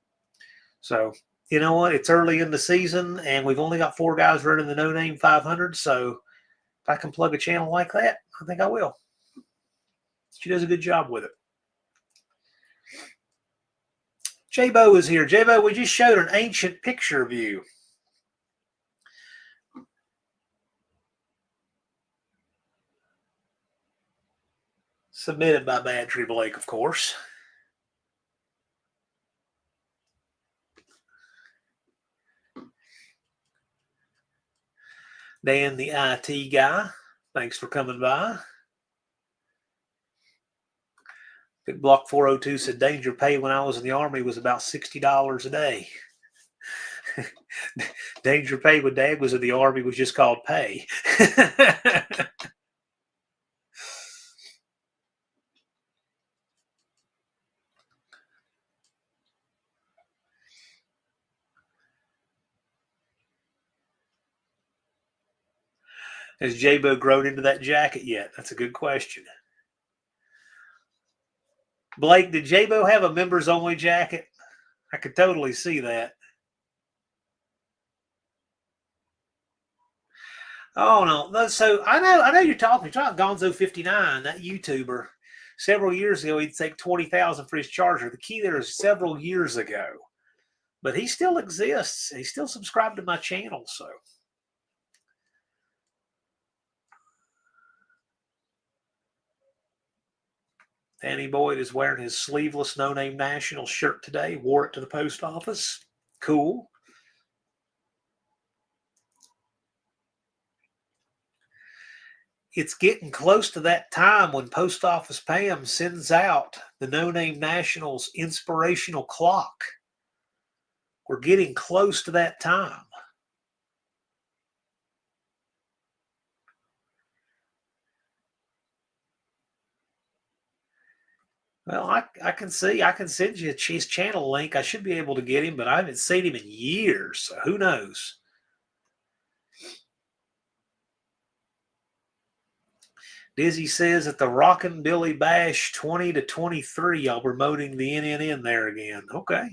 Speaker 1: So, you know what? It's early in the season, and we've only got 4 guys running the No Name 500. So if I can plug a channel like that, I think I will. She does a good job with it. J-Bo is here. J-Bo, we just showed an ancient picture of you. Submitted by Bad Tree Blake, of course. Dan, the IT guy, thanks for coming by. Big Block 402 said danger pay when I was in the Army was about $60 a day. Danger pay when Dad was in the Army was just called pay. Has J-Bo grown into that jacket yet? That's a good question. Blake, did J-Bo have a members only jacket? I could totally see that. Oh no. So I know you're talking about Gonzo59, that YouTuber. Several years ago, he'd take 20,000 for his charger. The key there is several years ago. But he still exists. He's still subscribed to my channel, so. Danny Boyd is wearing his sleeveless No Name Nationals shirt today. Wore it to the post office. Cool. It's getting close to that time when Post Office Pam sends out the No Name Nationals inspirational clock. We're getting close to that time. Well, I can see. I can send you his channel link. I should be able to get him, but I haven't seen him in years. So who knows? Dizzy says at the Rockin' Billy Bash 20 to 23, y'all promoting the NNN there again. Okay.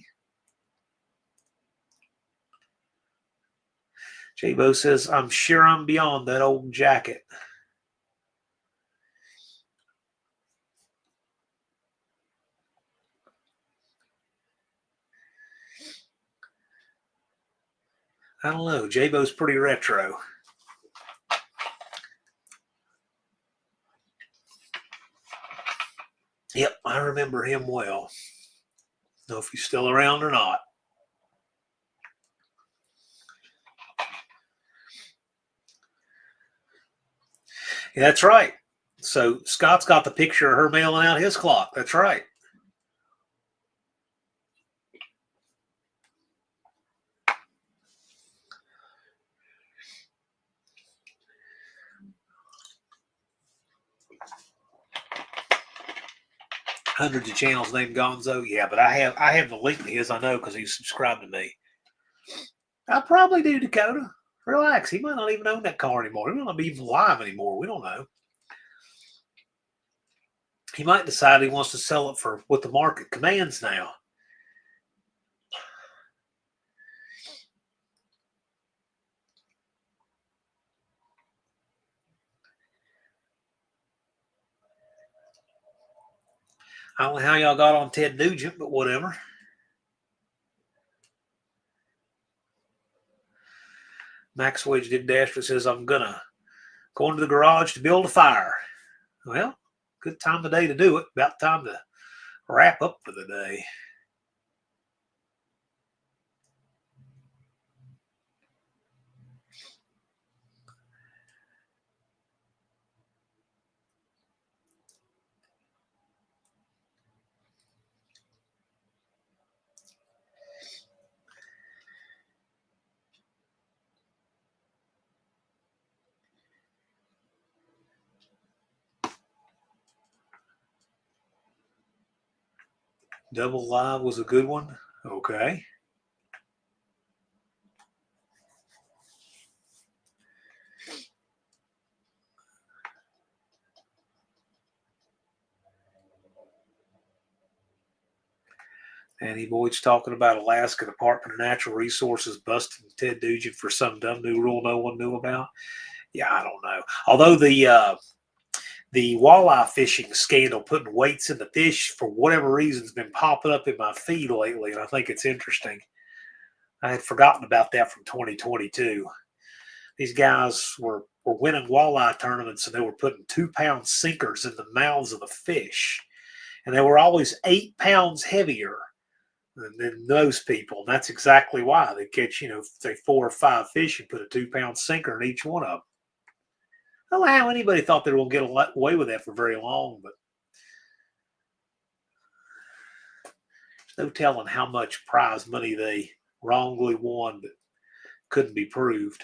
Speaker 1: J-Bo says, I'm sure I'm beyond that old jacket. I don't know. J-Bo's pretty retro. Yep, I remember him well. Know if he's still around or not. Yeah, that's right. So Scott's got the picture of her mailing out his clock. That's right. Hundreds of channels named Gonzo. Yeah, but I have the link to his, I know, because he's subscribed to me. I probably do, Dakota. Relax. He might not even own that car anymore. He might not be even alive anymore. We don't know. He might decide he wants to sell it for what the market commands now. I don't know how y'all got on Ted Nugent, but whatever. Max Wedge Dick Dasher says, I'm going to go into the garage to build a fire. Well, good time of day to do it. About time to wrap up for the day. Double Live was a good one. Okay. Andy Boyd's talking about Alaska Department of Natural Resources busting Ted Nugent for some dumb new rule no one knew about. Yeah, I don't know. Although the walleye fishing scandal, putting weights in the fish for whatever reason, has been popping up in my feed lately, and I think it's interesting. I had forgotten about that from 2022. These guys were winning walleye tournaments, and they were putting 2-pound sinkers in the mouths of the fish, and they were always 8 pounds heavier than those people. And that's exactly why they catch, say 4 or 5 fish and put a 2-pound sinker in each one of them. I don't know how anybody thought they were going to get away with that for very long, but there's no telling how much prize money they wrongly won but couldn't be proved.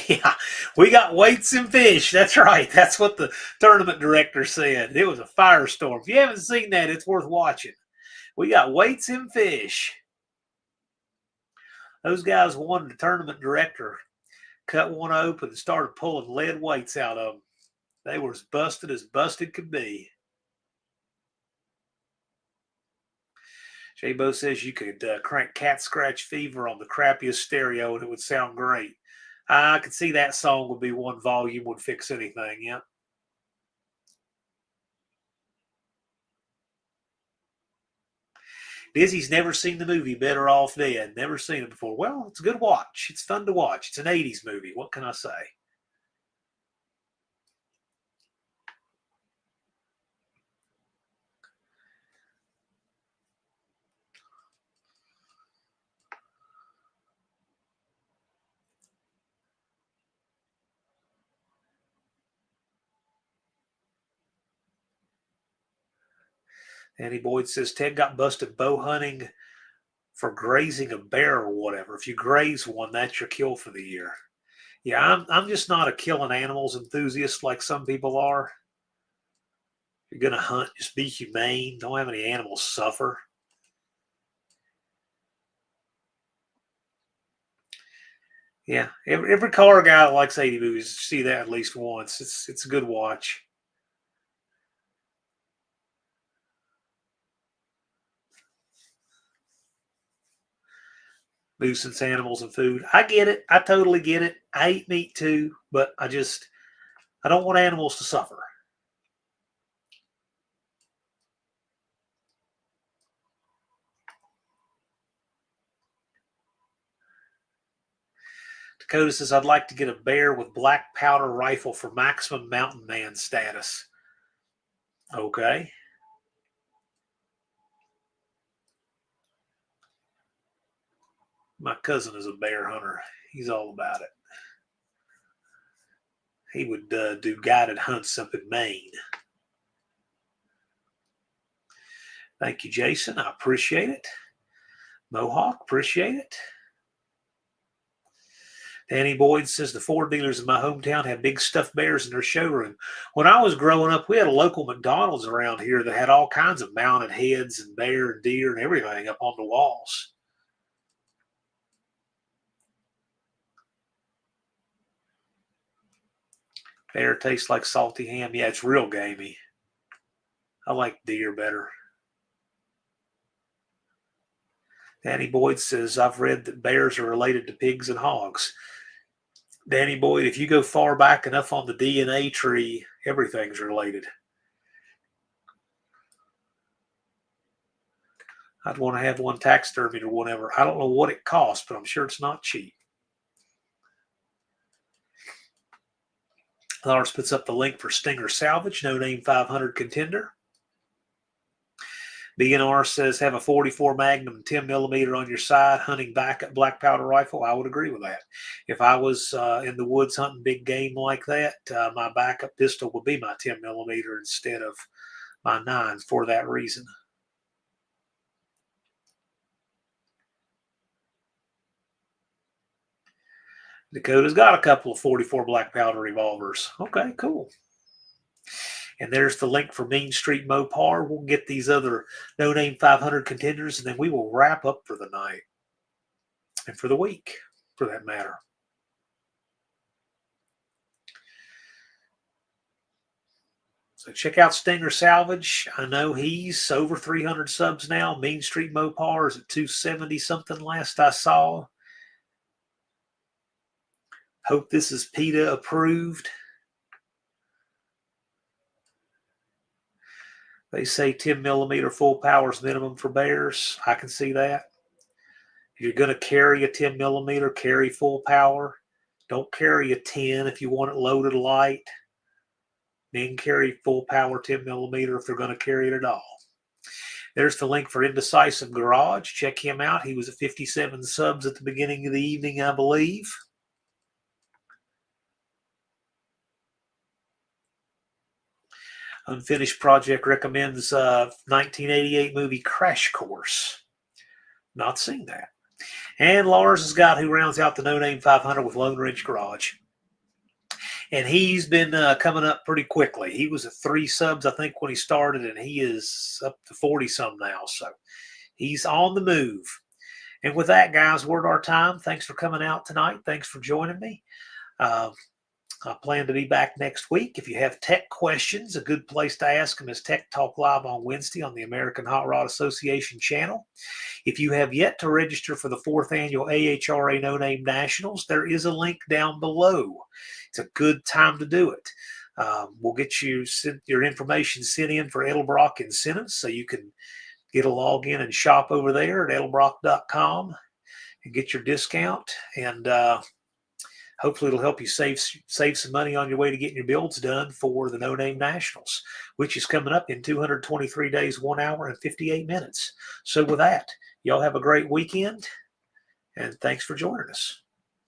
Speaker 1: Yeah, we got weights and fish. That's right. That's what the tournament director said. It was a firestorm. If you haven't seen that, it's worth watching. We got weights and fish. Those guys wanted the tournament director cut one open and started pulling lead weights out of them. They were as busted could be. J-Bo says you could crank Cat Scratch Fever on the crappiest stereo and it would sound great. I could see that song would be one volume, would fix anything, yeah. Dizzy's never seen the movie Better Off Dead. Never seen it before. Well, it's a good watch. It's fun to watch. It's an 80s movie. What can I say? Andy Boyd says Ted got busted bow hunting for grazing a bear or whatever. If you graze one, that's your kill for the year. Yeah, I'm just not a killing animals enthusiast like some people are. If you're going to hunt, just be humane. Don't have any animals suffer. Yeah, every car guy that likes 80 movies, see that at least once. It's a good watch. Nuisance animals and food. I get it. I totally get it. I eat meat too, but I don't want animals to suffer. Dakota says, I'd like to get a bear with black powder rifle for maximum mountain man status. Okay. My cousin is a bear hunter. He's all about it. He would do guided hunts up in Maine. Thank you, Jason. I appreciate it. Mohawk, appreciate it. Danny Boyd says the Ford dealers in my hometown have big stuffed bears in their showroom. When I was growing up, we had a local McDonald's around here that had all kinds of mounted heads and bear and deer and everything up on the walls. Bear tastes like salty ham. Yeah, it's real gamey. I like deer better. Danny Boyd says, I've read that bears are related to pigs and hogs. Danny Boyd, if you go far back enough on the DNA tree, everything's related. I'd want to have one taxidermied or whatever. I don't know what it costs, but I'm sure it's not cheap. Lars puts up the link for Stinger Salvage, No Name 500 contender. BNR says have a 44 Magnum 10 millimeter on your side, hunting backup black powder rifle. I would agree with that. If I was in the woods hunting big game like that, my backup pistol would be my 10 millimeter instead of my 9 for that reason. Dakota's got a couple of 44 black powder revolvers. Okay, cool. And there's the link for Main Street Mopar. We'll get these other No Name 500 contenders, and then we will wrap up for the night and for the week, for that matter. So check out Stinger Salvage. I know he's over 300 subs now. Main Street Mopar is at 270 something last I saw. Hope this is PETA approved. They say 10 millimeter full power is minimum for bears. I can see that. If you're going to carry a 10 millimeter, carry full power. Don't carry a 10 if you want it loaded light. Men carry full power 10 millimeter if they're going to carry it at all. There's the link for Indecisive Garage. Check him out. He was at 57 subs at the beginning of the evening, I believe. Unfinished Project recommends 1988 movie Crash Course. Not seen that. And Lars has got who rounds out the No Name 500 with Lone Ridge Garage. And he's been coming up pretty quickly. He was at 3 subs, I think, when he started, and he is up to 40-some now. So he's on the move. And with that, guys, we're at our time. Thanks for coming out tonight. Thanks for joining me. I plan to be back next week. If you have tech questions, a good place to ask them is Tech Talk Live on Wednesday on the American Hot Rod Association channel. If you have yet to register for the 4th annual AHRA No Name Nationals, there is a link down below. It's a good time to do it. We'll get you your information sent in for Edelbrock Incentives so you can get a login and shop over there at edelbrock.com and get your discount. And hopefully it'll help you save some money on your way to getting your builds done for the No Name Nationals, which is coming up in 223 days, 1 hour and 58 minutes. So with that, y'all have a great weekend, and thanks for joining us.